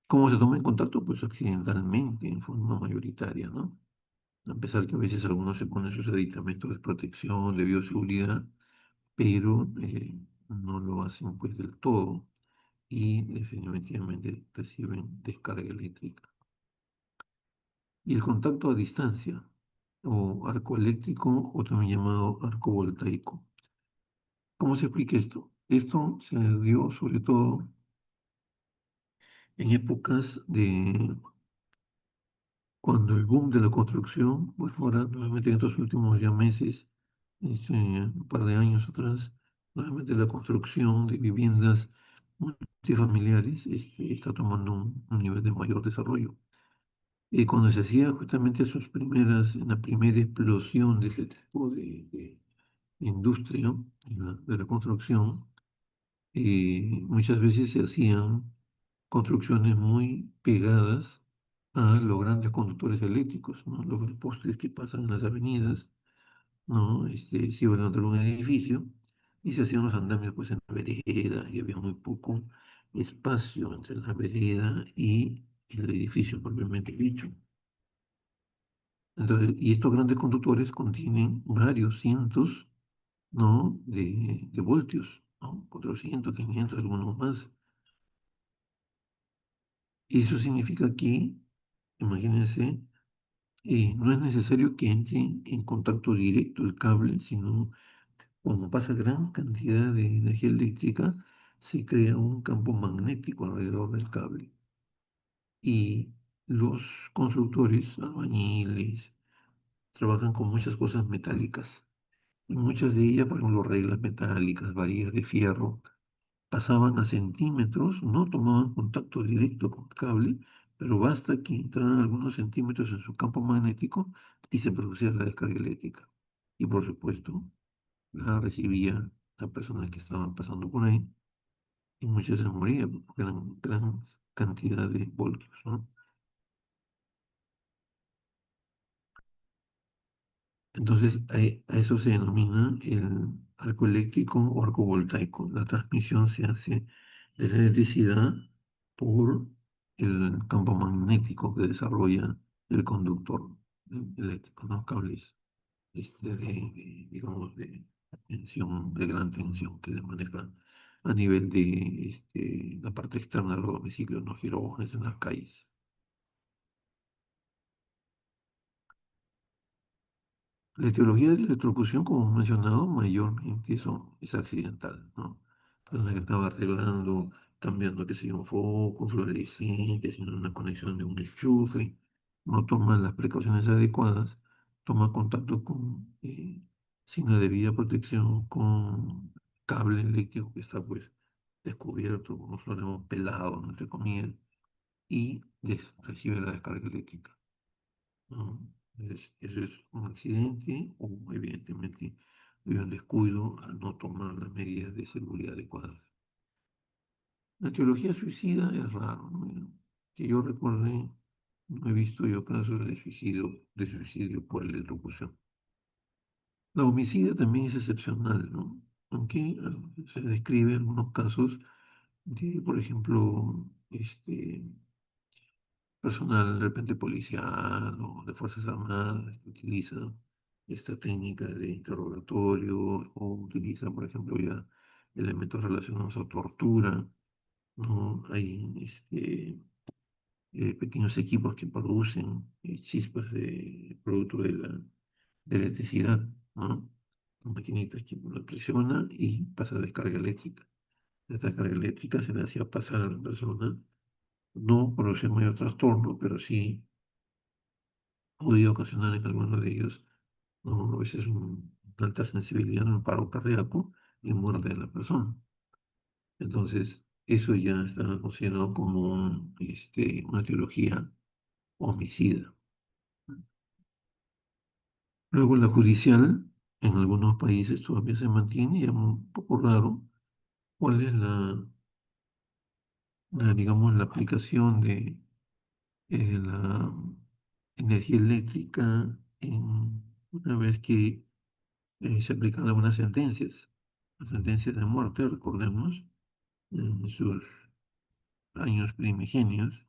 ¿Cómo se toma en contacto? Pues accidentalmente, en forma mayoritaria, ¿no? A pesar que a veces algunos se ponen sus aditamentos de protección, de bioseguridad, pero no lo hacen pues del todo y definitivamente reciben descarga eléctrica. Y el contacto a distancia, o arco eléctrico, o también llamado arco voltaico. ¿Cómo se explica esto? Esto se dio sobre todo en épocas de cuando el boom de la construcción, pues ahora nuevamente en estos últimos ya meses, un par de años atrás, nuevamente la construcción de viviendas multifamiliares está tomando un nivel de mayor desarrollo. Y cuando se hacía justamente en la primera explosión de ese tipo de industria, de la construcción, muchas veces se hacían construcciones muy pegadas a los grandes conductores eléctricos, ¿no? Los postes que pasan en las avenidas, ¿no? Se iba a levantar un edificio y se hacían los andamios pues en la vereda y había muy poco espacio entre la vereda y el edificio propiamente dicho. Entonces, y estos grandes conductores contienen varios cientos, ¿no?, de voltios, ¿no? 400, 500, algunos más. Y eso significa que, imagínense, no es necesario que entre en contacto directo el cable, sino cuando pasa gran cantidad de energía eléctrica, se crea un campo magnético alrededor del cable. Y los constructores, albañiles, trabajan con muchas cosas metálicas. Y muchas de ellas, por ejemplo, reglas metálicas, varillas de fierro, pasaban a centímetros, no tomaban contacto directo con el cable, pero basta que entraran algunos centímetros en su campo magnético y se producía la descarga eléctrica. Y por supuesto, la recibía las personas que estaban pasando por ahí y muchas se morían porque eran gran cantidad de voltios, ¿no? Entonces, a eso se denomina el arco eléctrico o arco voltaico. La transmisión se hace de la electricidad por el campo magnético que desarrolla el conductor eléctrico, ¿no? Cables digamos, de tensión, de gran tensión que se manejan a nivel de la parte externa de los domicilios, los girones en las calles. La etiología de la electrocución, como hemos mencionado, mayormente es accidental, ¿no? Persona que estaba arreglando, cambiando, que sé yo, un foco fluorescente, haciendo una conexión de un enchufe, no toma las precauciones adecuadas, toma contacto sin la debida protección, con cable eléctrico que está, pues, descubierto, como nosotros lo hemos pelado, entre comillas, y recibe la descarga eléctrica, ¿no? Eso es un accidente o evidentemente hay un descuido al no tomar las medidas de seguridad adecuadas. La teología suicida es raro, ¿no? Que yo recuerde, no he visto yo casos de suicidio por electrocución. La homicida también es excepcional, ¿no? Aunque se describen algunos casos de, por ejemplo, personal de repente policial o de Fuerzas Armadas que utiliza esta técnica de interrogatorio o utiliza, por ejemplo, ya elementos relacionados a tortura, ¿no? Hay pequeños equipos que producen chispas de producto de electricidad, ¿no? Maquinitas que uno presiona y pasa descarga eléctrica. Esta carga eléctrica se le hacía pasar a la persona, no produce mayor trastorno, pero sí podía ocasionar en algunos de ellos, ¿no? A veces una alta sensibilidad en el paro cardíaco y muerte de la persona. Entonces, eso ya está considerado como una teología homicida. Luego la judicial, en algunos países todavía se mantiene, y es un poco raro, cuál es digamos, la aplicación de la energía eléctrica una vez que se aplican algunas sentencias, las sentencias de muerte, recordemos, en sus años primigenios,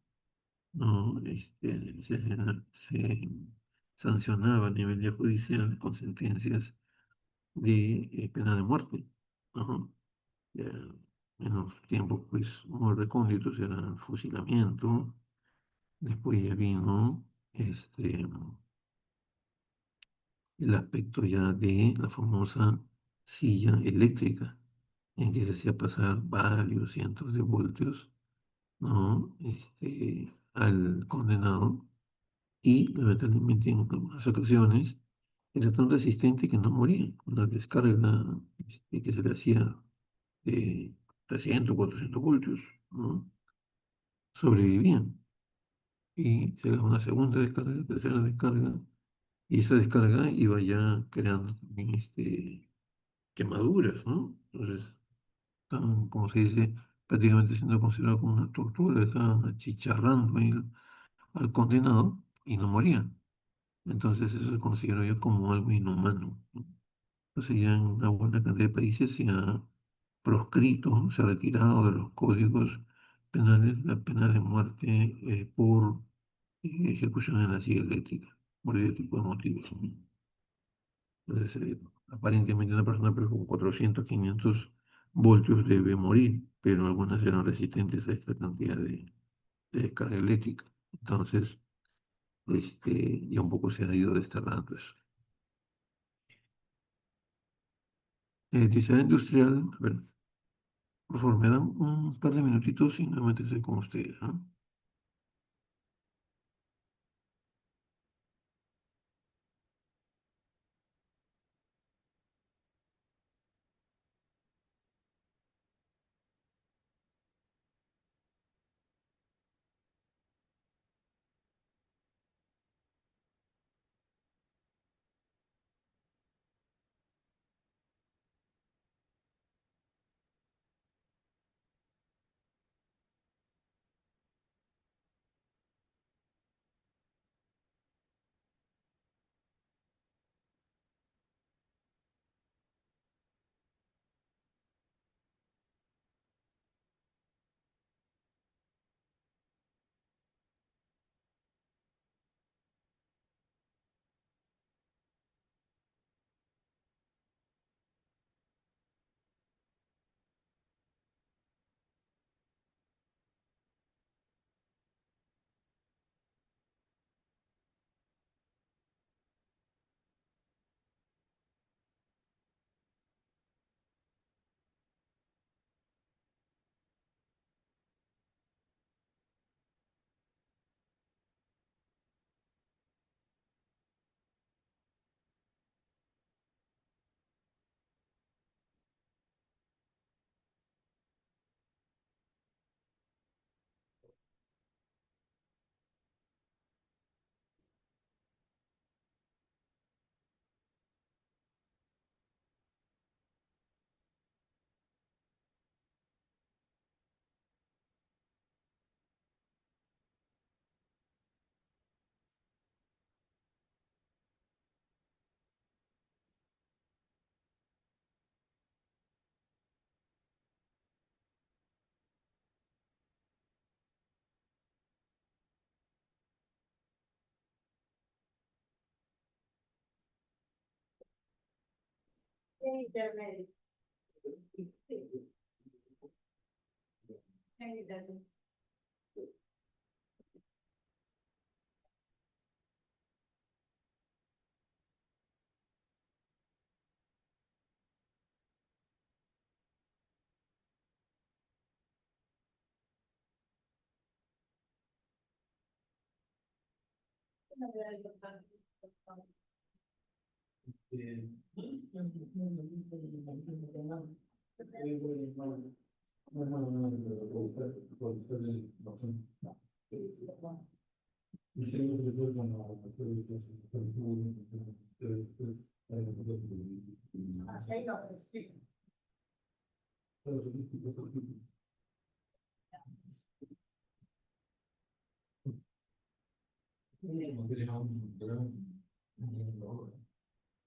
¿no? Se sancionaba a nivel ya judicial con sentencias de pena de muerte, ¿no? Ya en los tiempos pues muy recónditos era el fusilamiento, después ya vino el aspecto ya de la famosa silla eléctrica, en que se hacía pasar varios cientos de voltios, ¿no? Al condenado y lamentablemente en algunas ocasiones era tan resistente que no moría. Una descarga que se le hacía de 300, 400 voltios, ¿no? Sobrevivían. Y se da una segunda descarga, tercera descarga, y esa descarga iba ya creando también quemaduras, ¿no? Entonces, estaban, como se dice, prácticamente siendo considerado como una tortura, estaban achicharrando ahí al condenado y no moría. Entonces, eso se considera ya como algo inhumano, ¿no? Entonces, ya en una buena cantidad de países se ha proscrito, se ha retirado de los códigos penales la pena de muerte por ejecución en la silla eléctrica, por ese tipo de motivos, ¿no? Entonces, aparentemente una persona pero con 400, 500 voltios debe morir, pero algunas eran resistentes a esta cantidad de descarga eléctrica. Entonces, ya un poco se ha ido desterrando eso. Electricidad industrial, a ver, por favor, me dan un par de minutitos y nuevamente estoy con ustedes, ¿no?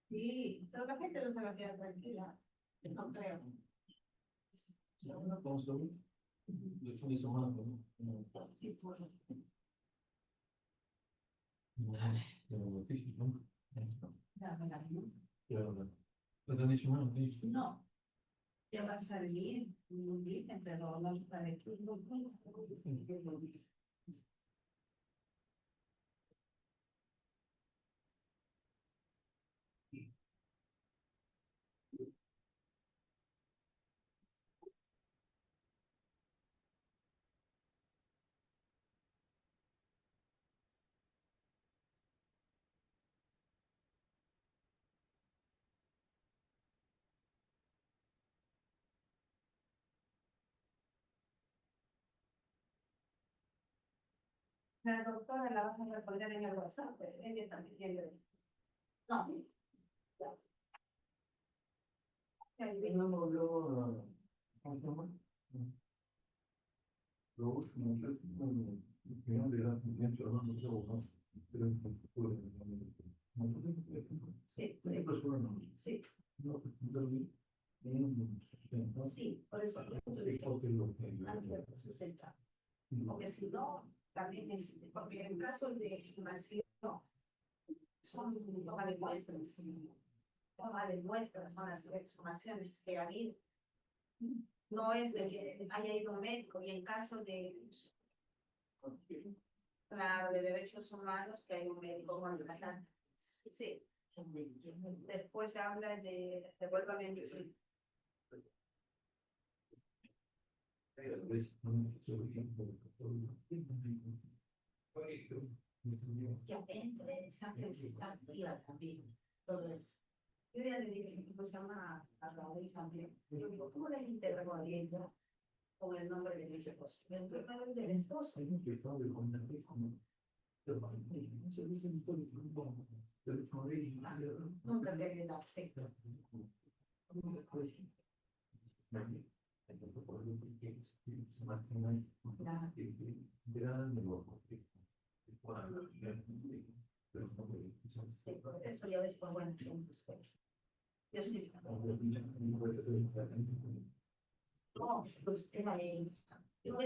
Sí, pero la gente no se va a quedar tranquila. No creo. Sí, pues, ya, mira, no, ya va a salir muy bien, pero no sabe qué es lo que la doctora la vas a responder en el WhatsApp, pues, ella también tiene. No, sí, sí, sí, sí, por eso yo decía, antes de sustentar. Porque si no, también es, porque en caso de exhumación, son toma de muestras, toma de muestras, son las exhumaciones que ha habido. No es de que haya ido un médico, y en caso de, claro, de derechos humanos, que hay un médico cuando la sí. Después se habla de, devuélvame mi que entre esa necesidad activa también, todo eso. Yo ya le dije que se llama a Raúl también. Yo digo, ¿cómo le integró a ella con el nombre de mi esposo? El nombre del esposo. Nunca te he dado secto. Sí, por eso yo después, bueno, yo sí. No, es que usted ahí. Yo,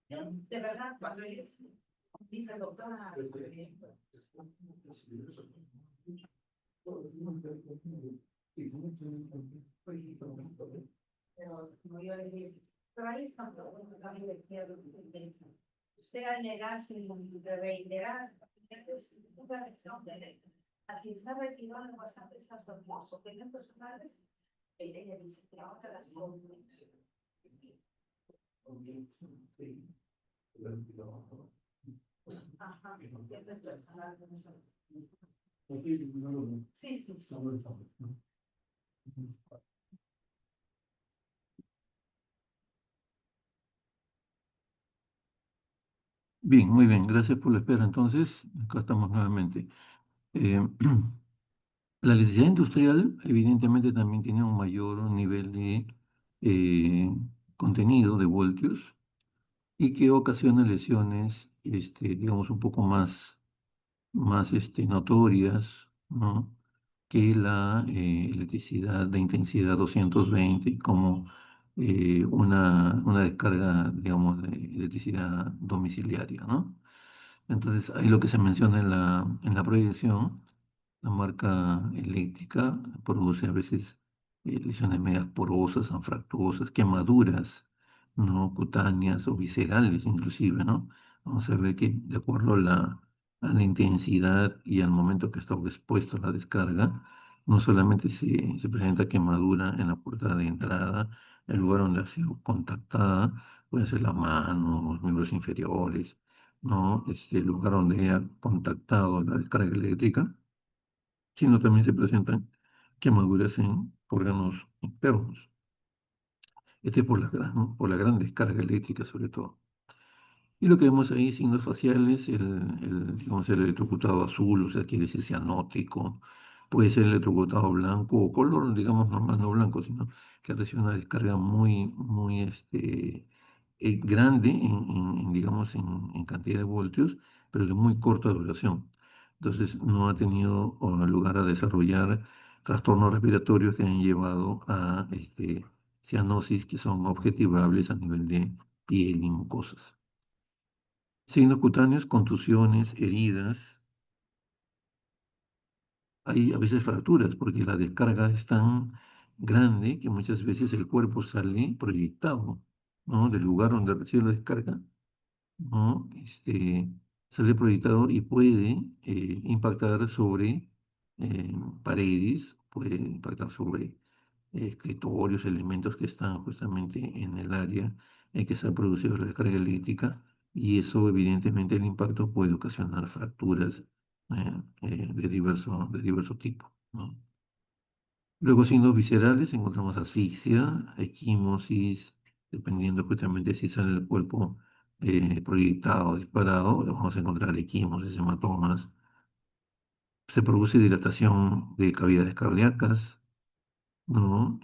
yo, de verdad, cuando yo vi la doctora, pero como yo le dije, pero ahí tampoco también decía lo que usted al negarse de reiterar, es una reacción de a quien se ha retirado bastante es a su hermoso, que en personales, ella dice que ahora las compras. Ajá, sí, sí, sí. Bien, muy bien, gracias por la espera. Entonces, acá estamos nuevamente. Eh, la electricidad industrial evidentemente también tiene un mayor nivel de eh, contenido de voltios y que ocasiona lesiones, digamos, un poco más notorias, ¿no? Que la electricidad de intensidad 220 como una descarga, digamos, de electricidad domiciliaria, ¿no? Entonces, ahí lo que se menciona en la proyección, la marca eléctrica produce a veces lesiones medias porosas, anfractuosas, quemaduras, ¿no? Cutáneas o viscerales inclusive, ¿no? Vamos a ver que de acuerdo a la intensidad y al momento que está expuesto a la descarga, no solamente se presenta quemadura en la puerta de entrada, el lugar donde ha sido contactada, puede ser la mano, los miembros inferiores, ¿no? El lugar donde ha contactado la descarga eléctrica, sino también se presentan quemaduras en órganos internos. Por la gran descarga eléctrica sobre todo. Y lo que vemos ahí, signos faciales, digamos, el electrocutado azul, o sea, quiere decir cianótico, puede ser electrocutado blanco o color, digamos, normal, no blanco, sino que ha recibido una descarga muy grande digamos, en cantidad de voltios, pero de muy corta duración. Entonces, no ha tenido lugar a desarrollar trastornos respiratorios que han llevado a cianosis que son objetivables a nivel de piel y mucosas. Signos cutáneos, contusiones, heridas. Hay a veces fracturas porque la descarga es tan grande que muchas veces el cuerpo sale proyectado, ¿no? Del lugar donde recibe la descarga, ¿no? Sale proyectado y puede impactar sobre paredes, puede impactar sobre escritorios, elementos que están justamente en el área en que se ha producido la descarga eléctrica, y eso evidentemente el impacto puede ocasionar fracturas de diverso tipo, ¿no? Luego, signos viscerales, encontramos asfixia, equimosis, dependiendo justamente si sale el cuerpo proyectado o disparado, vamos a encontrar equimosis, hematomas. Se produce dilatación de cavidades cardíacas, ¿no?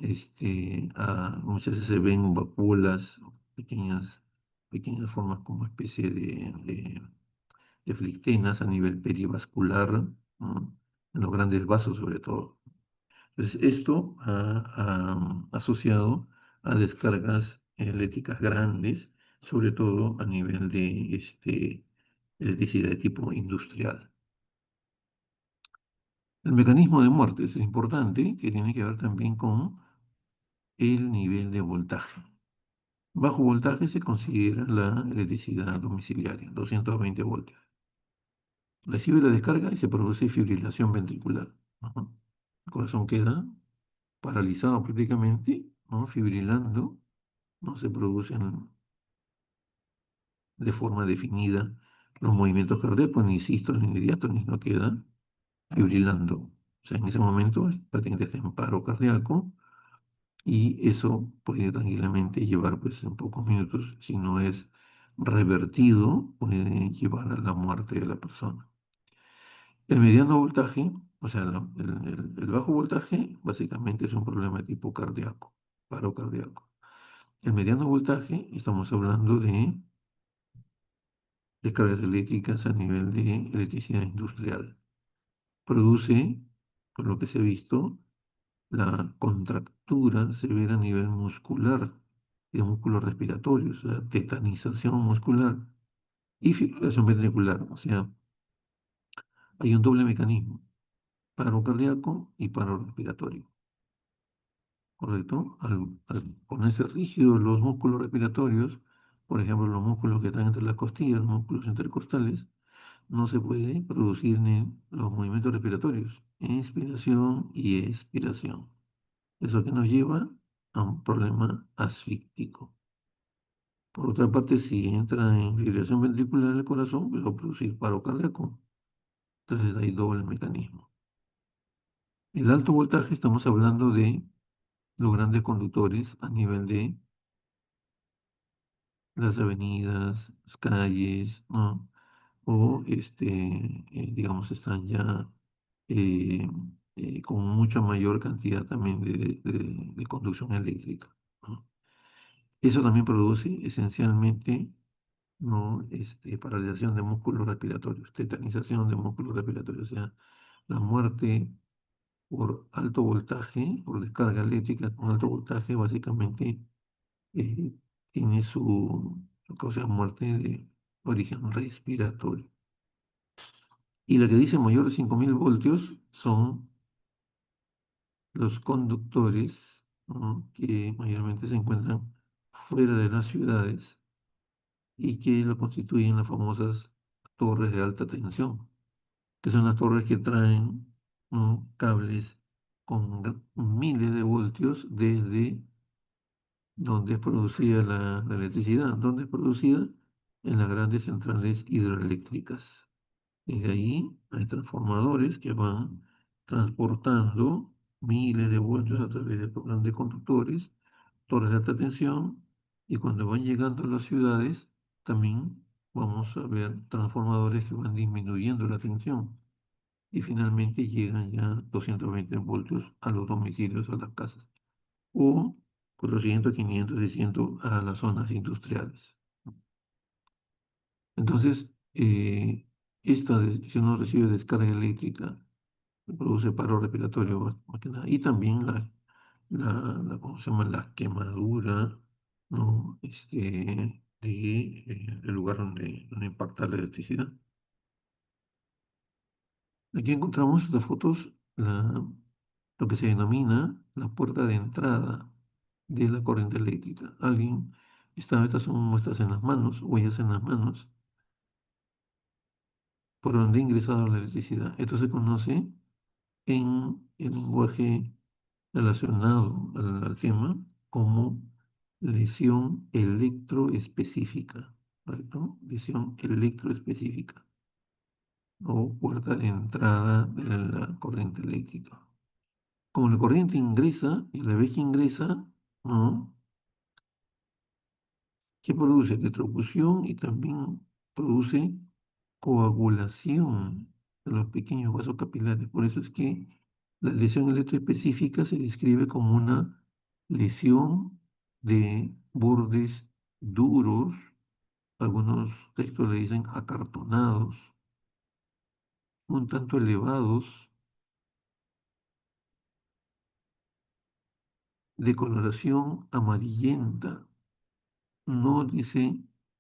Muchas veces se ven vacuolas, pequeñas, pequeñas formas como especie de flictenas a nivel perivascular, ¿no? En los grandes vasos sobre todo. Entonces, esto asociado a descargas eléctricas grandes, sobre todo a nivel de electricidad de tipo industrial. El mecanismo de muerte es importante, que tiene que ver también con el nivel de voltaje. Bajo voltaje se considera la electricidad domiciliaria, 220 voltios. Recibe la descarga y se produce fibrilación ventricular. Ajá. El corazón queda paralizado prácticamente, ¿no? Fibrilando, no se producen de forma definida los movimientos cardíacos, ni sístoles ni diástoles, no queda fibrilando. O sea, en ese momento prácticamente está en paro cardíaco, y eso puede tranquilamente llevar pues en pocos minutos, si no es revertido, puede llevar a la muerte de la persona. El mediano voltaje, o sea, el bajo voltaje básicamente es un problema de tipo cardíaco, paro cardíaco. El mediano voltaje, estamos hablando de descargas eléctricas a nivel de electricidad industrial. Produce, por lo que se ha visto, la contractura severa a nivel muscular, de músculos respiratorios, o sea, tetanización muscular y fibrilación ventricular. O sea, hay un doble mecanismo, paro cardíaco y paro respiratorio. ¿Correcto? Al ponerse rígidos los músculos respiratorios, por ejemplo, los músculos que están entre las costillas, los músculos intercostales, no se puede producir ni los movimientos respiratorios, inspiración y expiración. Eso que nos lleva a un problema asfíctico. Por otra parte, si entra en fibrilación ventricular el corazón, pues va a producir paro cardíaco. Entonces hay doble mecanismo. El alto voltaje, estamos hablando de los grandes conductores a nivel de las avenidas, las calles, ¿no? O, digamos, están ya eh, con mucha mayor cantidad también de conducción eléctrica, ¿no? Eso también produce esencialmente, ¿no? Paralización de músculos respiratorios, tetanización de músculos respiratorios, o sea, la muerte por alto voltaje, por descarga eléctrica con alto voltaje, básicamente eh, tiene su causa de muerte de origen respiratorio. Y la que dice mayor de 5000 voltios son los conductores, ¿no? Que mayormente se encuentran fuera de las ciudades y que lo constituyen las famosas torres de alta tensión, que son las torres que traen, ¿no? Cables con miles de voltios desde donde es producida la electricidad, donde es producida en las grandes centrales hidroeléctricas. Desde ahí hay transformadores que van transportando miles de voltios a través de grandes conductores, torres de alta tensión, y cuando van llegando a las ciudades, también vamos a ver transformadores que van disminuyendo la tensión y finalmente llegan ya 220 voltios a los domicilios, a las casas, o 400, 500, 600 a las zonas industriales. Entonces, si uno recibe descarga eléctrica, produce paro respiratorio más que nada, y también ¿cómo se llama? La quemadura, ¿no? El lugar donde impacta la electricidad. Aquí encontramos las fotos, lo que se denomina la puerta de entrada de la corriente eléctrica. Estas son muestras en las manos, huellas en las manos, por donde ha ingresado la electricidad. Esto se conoce en el lenguaje relacionado al tema como lesión electroespecífica, ¿correcto? Lesión electroespecífica o puerta de entrada de la corriente eléctrica. Como la corriente ingresa y la vez que ingresa, ¿no? Que produce electrocución y también produce coagulación de los pequeños vasos capilares. Por eso es que la lesión electroespecífica se describe como una lesión de bordes duros, algunos textos le dicen acartonados, un tanto elevados, de coloración amarillenta. No dice,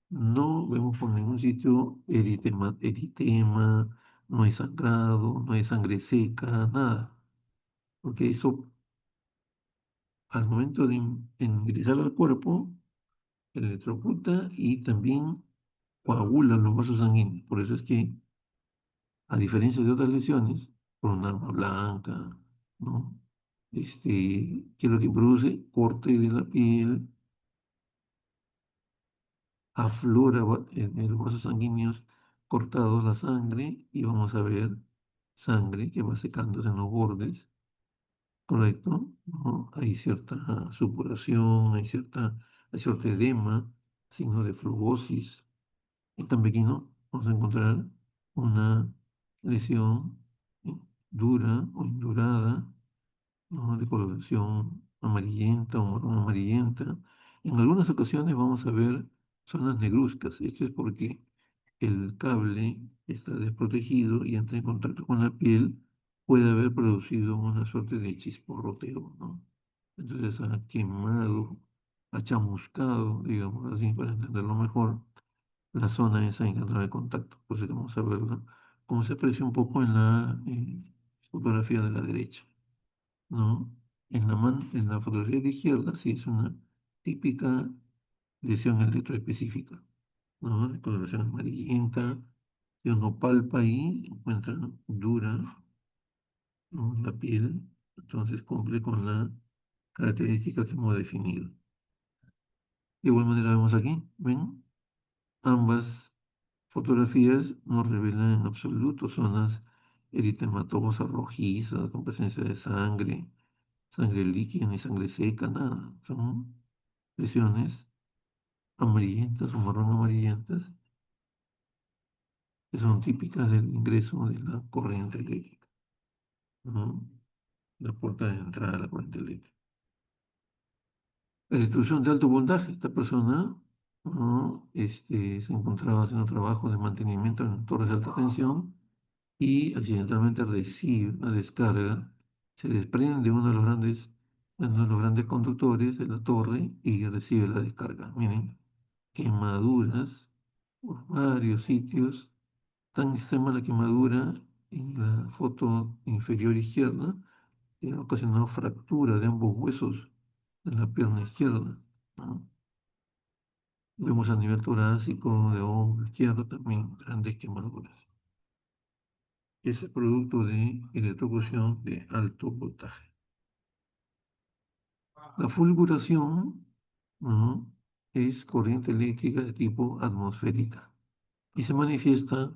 no vemos por ningún sitio eritema, no hay sangrado, no hay sangre seca, nada. Porque eso, al momento de ingresar al cuerpo, electrocuta y también coagula los vasos sanguíneos. Por eso es que, a diferencia de otras lesiones, por un arma blanca, ¿no? Que es lo que produce corte de la piel, aflora en los vasos sanguíneos cortados la sangre y vamos a ver sangre que va secándose en los bordes, ¿correcto? ¿No? Hay cierta supuración, hay cierto edema, signo de flujosis. Y también aquí no vamos a encontrar una lesión eh, dura o indurada, ¿no? De coloración amarillenta o marrón amarillenta. En algunas ocasiones vamos a ver zonas negruzcas. Esto es porque el cable está desprotegido y entra en contacto con la piel, puede haber producido una suerte de chisporroteo, ¿no? Entonces ha quemado, ha chamuscado, digamos así, para entenderlo mejor, la zona esa en que entra de contacto. Pues vamos a verlo, como se aprecia un poco en la fotografía de la derecha, ¿no? En la fotografía de izquierda sí es una típica lesión electroespecífica, ¿no? De coloración amarillenta, que uno palpa ahí, encuentra dura, ¿no? La piel, entonces cumple con la característica que hemos definido. De igual manera vemos aquí, ¿ven? Ambas fotografías no revelan en absoluto zonas eritematosas, rojizas, con presencia de sangre, sangre líquida ni sangre seca, nada. Son lesiones amarillentas o marrón amarillentas que son típicas del ingreso de la corriente eléctrica, ¿no? La puerta de entrada de la corriente eléctrica. La destrucción de alto voltaje, esta persona, ¿no? Se encontraba haciendo trabajo de mantenimiento en torres de alta tensión y accidentalmente recibe una descarga, se desprende uno de los grandes conductores de la torre y recibe la descarga. Miren, quemaduras por varios sitios, tan extrema la quemadura en la foto inferior izquierda, que ha ocasionado fractura de ambos huesos de la pierna izquierda, ¿no? Vemos a nivel torácico, de hombro izquierdo también grandes quemaduras. Es el producto de electrocución de alto voltaje. La fulguración, ¿no?, es corriente eléctrica de tipo atmosférica y se manifiesta,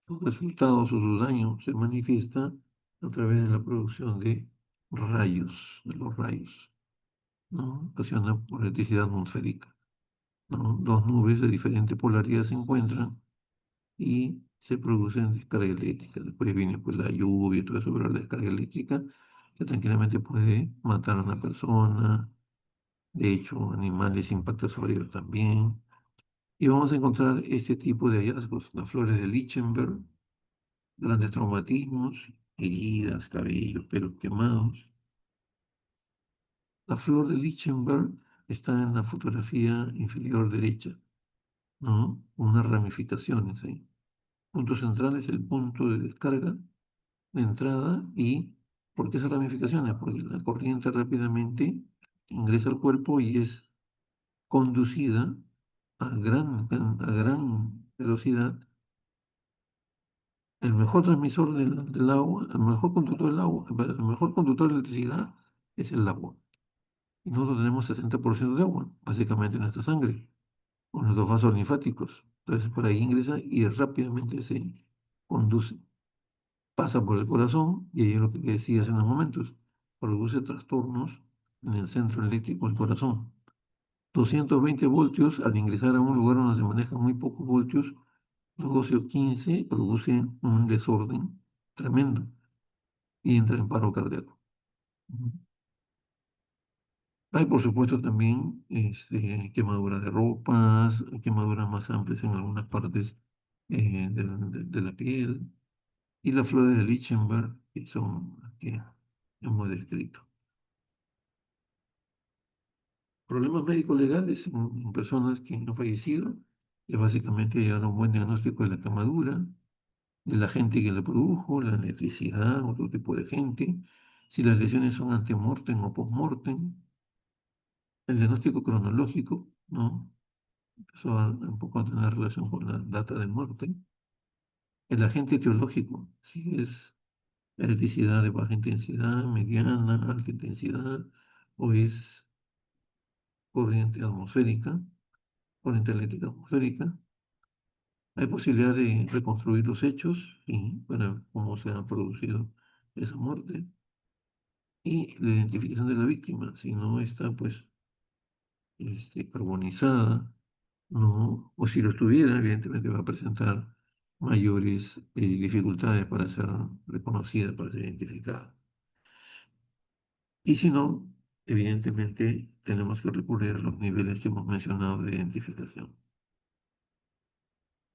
sus resultados o su daño se manifiesta a través de la producción de rayos, de los rayos, ¿no? Ocasiona por electricidad atmosférica, ¿no? Dos nubes de diferente polaridad se encuentran y se producen descarga eléctrica. Después viene pues la lluvia y todo eso, pero la descarga eléctrica que tranquilamente puede matar a una persona. De hecho, animales impactan sobre ellos también. Y vamos a encontrar este tipo de hallazgos, las flores de Lichtenberg, grandes traumatismos, heridas, cabellos, pelos quemados. La flor de Lichtenberg está en la fotografía inferior derecha, ¿no? Unas ramificaciones ahí. Punto central es el punto de descarga, de entrada, y ¿por qué esas ramificaciones? Porque la corriente rápidamente ingresa al cuerpo y es conducida a gran velocidad. El mejor transmisor del agua, el mejor conductor del agua, el mejor conductor de electricidad es el agua. Y nosotros tenemos 60% de agua, básicamente en nuestra sangre, o nuestros vasos linfáticos. Entonces por ahí ingresa y rápidamente se conduce. Pasa por el corazón, y ahí es lo que decía hace unos momentos, produce trastornos en el centro eléctrico del corazón. 220 voltios, al ingresar a un lugar donde se manejan muy pocos voltios, 12 o 15 producen un desorden tremendo y entra en paro cardíaco. Ujú. Hay, por supuesto, también quemaduras de ropas, quemaduras más amplias en algunas partes de la piel, y las flores de Lichtenberg, que son las que hemos descrito. Problemas médicos legales en personas que han fallecido, que básicamente llegaron a un buen diagnóstico de la quemadura, de la gente que la produjo, la electricidad, otro tipo de gente, si las lesiones son antemortem o postmortem, el diagnóstico cronológico, ¿no? Eso va un poco a tener relación con la data de muerte. El agente teológico, si es electricidad de baja intensidad, mediana, alta intensidad, o es corriente atmosférica, corriente eléctrica atmosférica. Hay posibilidad de reconstruir los hechos y para cómo se ha producido esa muerte. Y la identificación de la víctima, si no está pues carbonizada, no, o si lo estuviera, evidentemente va a presentar mayores dificultades para ser reconocida, para ser identificada. Y si no, evidentemente tenemos que recurrir a los niveles que hemos mencionado de identificación.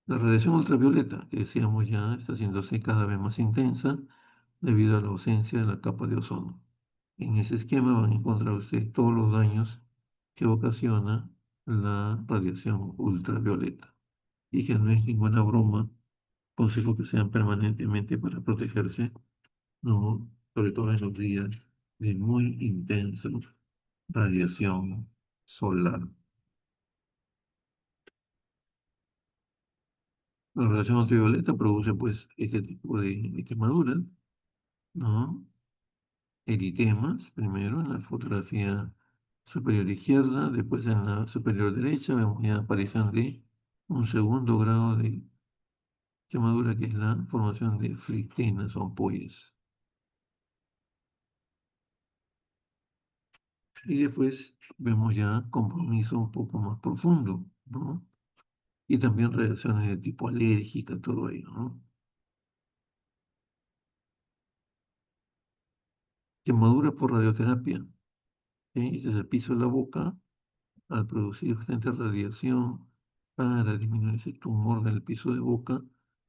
La radiación ultravioleta, que decíamos ya, está haciéndose cada vez más intensa debido a la ausencia de la capa de ozono. En ese esquema van a encontrar ustedes todos los daños que ocasiona la radiación ultravioleta. Y que no es ninguna broma, consejo que sean permanentemente para protegerse, no, sobre todo en los días de muy intensa radiación solar. La radiación ultravioleta produce pues este tipo de quemaduras, ¿no? Eritemas, primero en la fotografía superior izquierda, después en la superior derecha vemos ya aparición de un segundo grado de quemadura, que es la formación de flictenas o ampollas. Y después vemos ya compromiso un poco más profundo, ¿no? Y también reacciones de tipo alérgica, todo ello, ¿no? Quemadura por radioterapia, ¿sí? Desde el piso de la boca, al producir bastante radiación para disminuir ese tumor del piso de boca,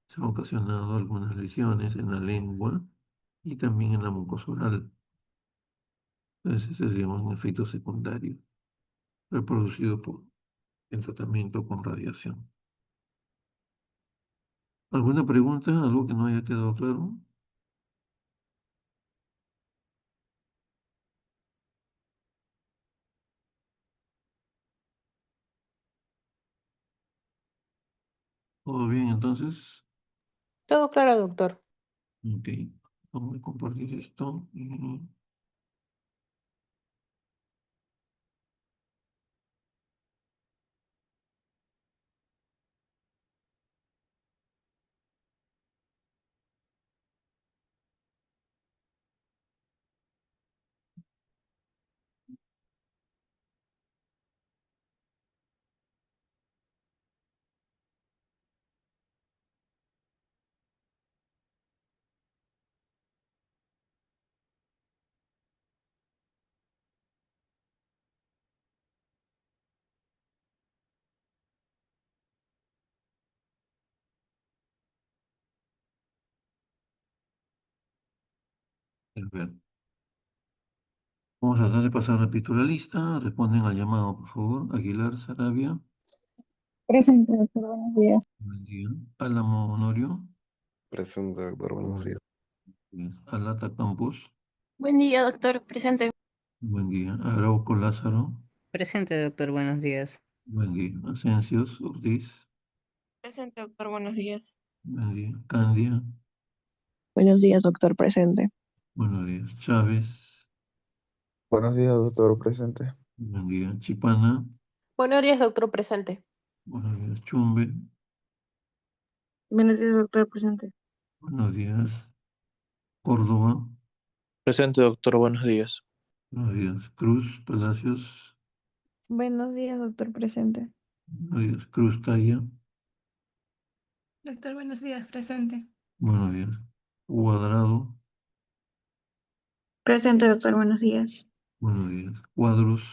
se han ocasionado algunas lesiones en la lengua y también en la mucosa oral. Entonces, ese es, digamos, un efecto secundario reproducido por el tratamiento con radiación. ¿Alguna pregunta? ¿Algo que no haya quedado claro? ¿Todo bien entonces? Todo claro, doctor. Ok, vamos a compartir esto. A ver, vamos a tratar de pasar rápido la lista. Responden al llamado, por favor. Aguilar Sarabia. Presente, doctor, buenos días. Buen día. Álamo Honorio. Presente, doctor, buenos días. Bien. Alata Campos. Buen día, doctor. Presente. Buen día. Arauco Lázaro. Presente, doctor, buenos días. Buen día. Asencios Ortiz. Presente, doctor. Buenos días. Buen día. Candia. Buenos días, doctor, presente. Buenos días. Chávez. Buenos días, doctor, presente. Buen día. Chipana. Buenos días, doctor. Presente. Buenos días. Chumbe. Buenos días, doctor, presente. Buenos días. Córdoba. Presente, doctor, buenos días. Buenos días. Cruz Palacios. Buenos días, doctor, presente. Buenos días. Cruz Taya. Doctor, buenos días, presente. Buenos días. Cuadrado. Presente, doctor, buenos días. Buenos días. Cuadros.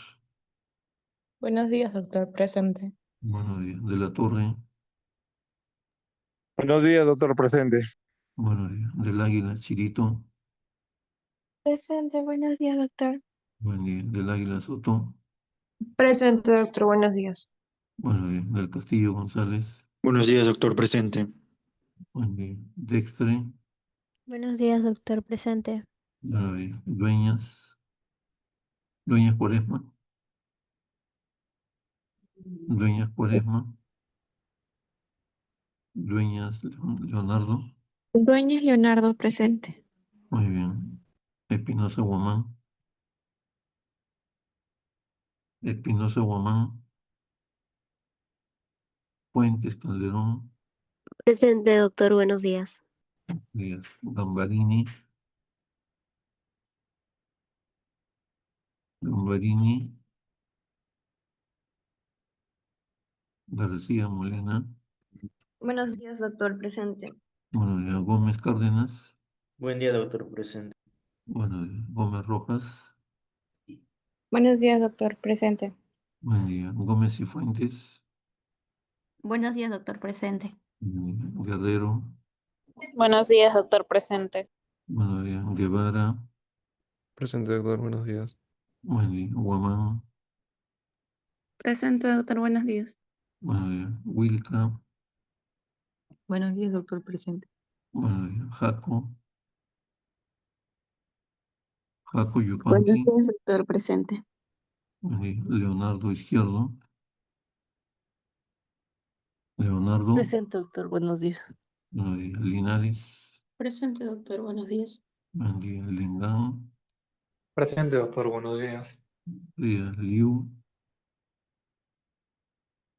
Buenos días, doctor, presente. Buenos días. De la Torre. Buenos días, doctor, presente. Buenos días. Del Águila Chirito. Presente, buenos días, doctor. Buen día. Del Águila Soto. Presente, doctor, buenos días. Buenos días. Del Castillo González. Buenos días, doctor presente. Buen día. Dextre. Buenos días, doctor presente. Buenos días. Dueñas. Dueñas Cuaresma. Dueñas Cuaresma. Dueñas Leonardo. Dueñas Leonardo, presente. Muy bien. Espinosa Guamán. Espinosa Guamán. Fuentes Calderón. Presente, doctor, buenos días. Díaz. Gambarini. Gambarini. García Molina. Buenos días, doctor, presente. Buenos días. Gómez Cárdenas. Buen día, doctor presente. Buenos días. Gómez Rojas. Buenos días, doctor, presente. Buen día. Gómez y Fuentes. Buenos días, doctor presente. Guerrero. Buenos días, doctor, presente. Buenos días. Guevara. Presente, doctor, buenos días. Buen día. Guamán. Presente, doctor, buenos días. Buenos días. Wilca. Buenos días, doctor, presente. Buenos días. Jaco. Jaco Buenos Yupanqui. días, doctor, presente. Buen día. Leonardo Izquierdo. Leonardo. Presente, doctor, buenos días. Buenos días. Linares. Presente, doctor. Buenos días. Buen día. Lingán. Presente, doctor, buenos días. Díaz. Liu.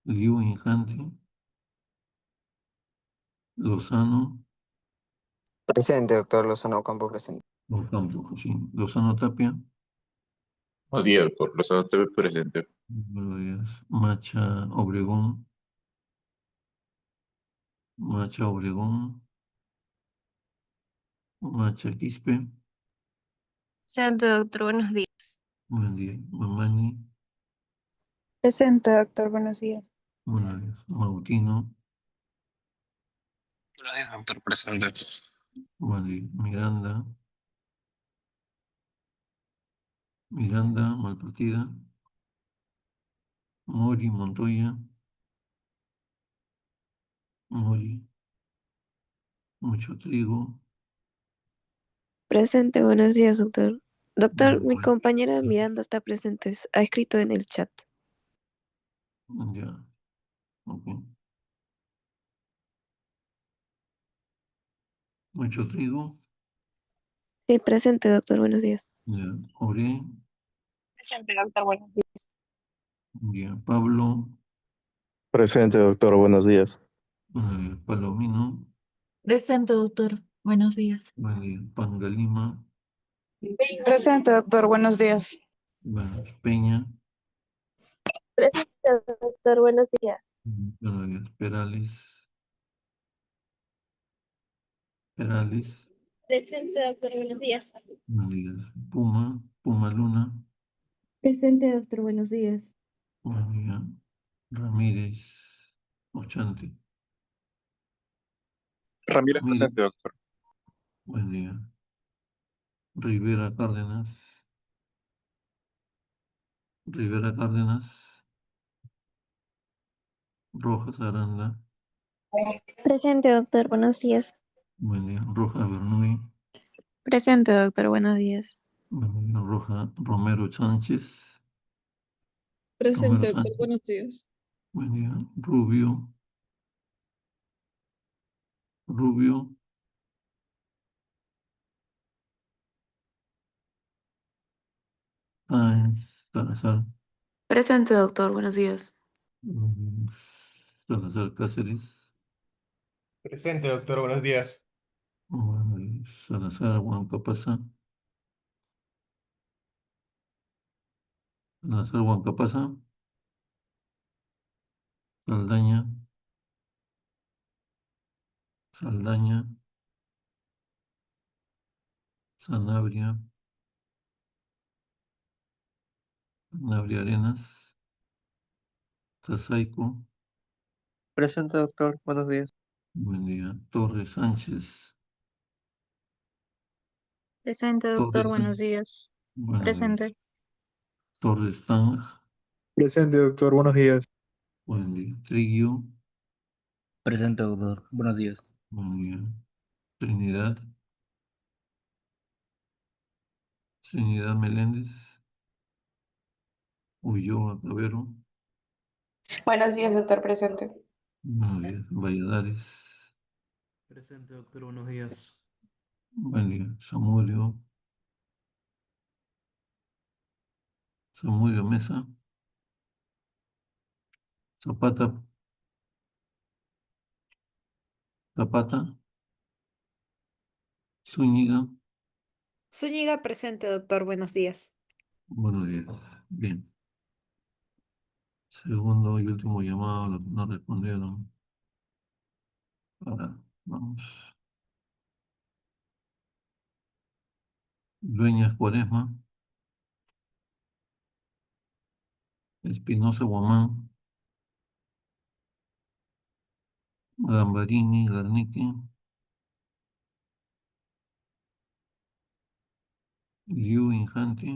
Liu Infante. Lozano. Presente, doctor Lozano Ocampo, presente. Ocampo, sí. Lozano Tapia. Buenos días, doctor. Los TV presente. Buenos días. Macha Obregón. Macha Obregón. Macha Quispe. Presente, doctor, buenos días. Buen día. Mamani. Presente, doctor, buenos días. Buenos días. Mautino. Buenos días, doctor, presente. Buen día. Miranda. Miranda, Malpartida. Mori, Montoya. Mori. Mucho trigo. Presente, buenos días, doctor. Doctor, mi Bueno, compañera Miranda está presente. Ha escrito en el chat. ya. Ok. Mucho trigo. Sí, presente, doctor. Buenos días. Ya. Ore. Presente, doctor, buenos días. Ya. Pablo. Presente, doctor. Buenos días. Palomino. Presente, doctor, buenos días. Buen día. Pangalima. Presente, doctor. Buenos días. Peña. Presente, doctor. Buenos días. Buenos días. Perales. Perales. Presente, doctor. Buenos días. Buenos días. Puma. Puma Luna. Presente, doctor. Buenos días. Buen día. Ramírez. Ochante. Ramírez Ramírez. presente, doctor. Buen día. Rivera Cárdenas. Rivera Cárdenas. Rojas Aranda. Presente, doctor. Buenos días. Buen día. Rojas Bernuy. Presente, doctor, buenos días. Buen día. Romero Sánchez. Presente, Romero doctor, Sánchez. buenos días. Buen día. Rubio. Rubio. Sáenz. Salazar. Presente, doctor, buenos días. Mm, Salazar Cáceres. Presente, doctor, buenos días. Salazar Huancapasa. Salazar Huancapasa. Saldaña. Saldaña. Sanabria. Sanabria Arenas. Tasaico. Presente, doctor. Buenos días. Buen día. Torres Sánchez. Presente, doctor, Torres buenos Sánchez. días. Buenos días. Presente. Torres Tang. Presente, doctor. Buenos días. Buen día. Triguio. Presente, doctor. Buenos días. Buen día. Trinidad. Trinidad Meléndez. Ulloa Cabero. Buenos días, doctor. Presente. Buenos días. Valladares. Presente, doctor, buenos días. Buen día. Samudio. Samudio Mesa. Zapata. Zapata. Zúñiga. Zúñiga, presente, doctor, buenos días. Buenos días. Bien. Segundo y último llamado, los que no respondieron. Ahora, vamos. Dueñas Cuaresma. Espinosa Guamán. Gambarini Garnique. Liu Infante.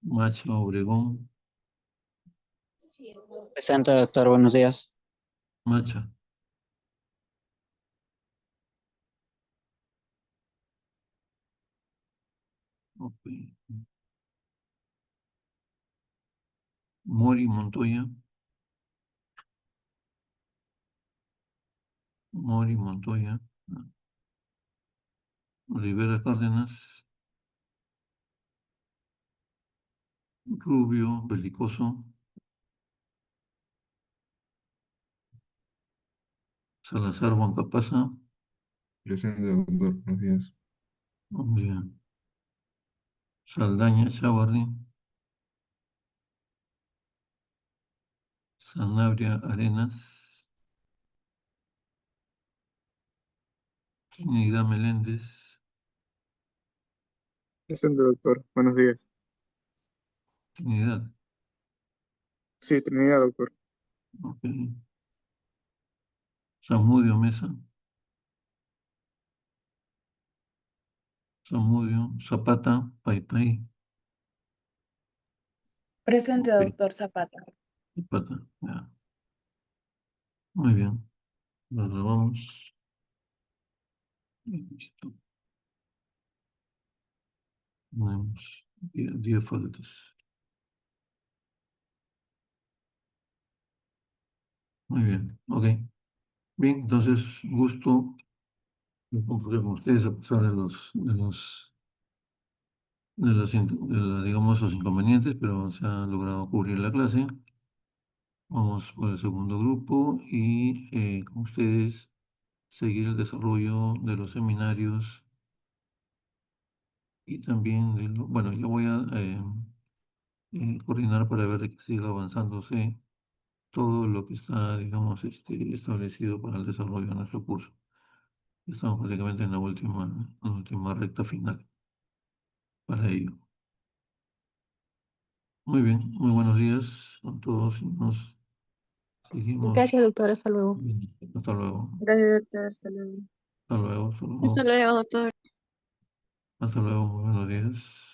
Macha Obregón. Presente, doctor. Buenos días. Macha. Ok. Mori Montoya. Mori Montoya. Rivera Cárdenas. Rubio Belicoso. Salazar Huancapasa. Presente, doctor. Buenos días. Bien. Saldaña Chavarri. Sanabria Arenas. Trinidad Meléndez. Presente, doctor. Buenos días. Trinidad. Sí, Trinidad, doctor. Ok. Samudio Mesa. Samudio. Zapata. Paipai. Presente, Ok. doctor Zapata. Zapata. Ya. Muy bien. Lo grabamos. Y listo. Tenemos 10 faltas. Muy bien. Ok. Bien, entonces, gusto en compartir con ustedes a pesar digamos, los inconvenientes, pero se ha logrado cubrir la clase. Vamos por el segundo grupo y con ustedes seguir el desarrollo de los seminarios y también, bueno, yo voy a coordinar para ver de que siga avanzándose todo lo que está, digamos, establecido para el desarrollo de nuestro curso. Estamos prácticamente en la última recta final para ello. Muy bien, muy buenos días a todos y nos seguimos. Gracias, doctor. Hasta luego. Hasta luego. Gracias, doctor. Hasta luego. Hasta luego. Hasta luego. Hasta luego, doctor. Hasta luego. Muy buenos días.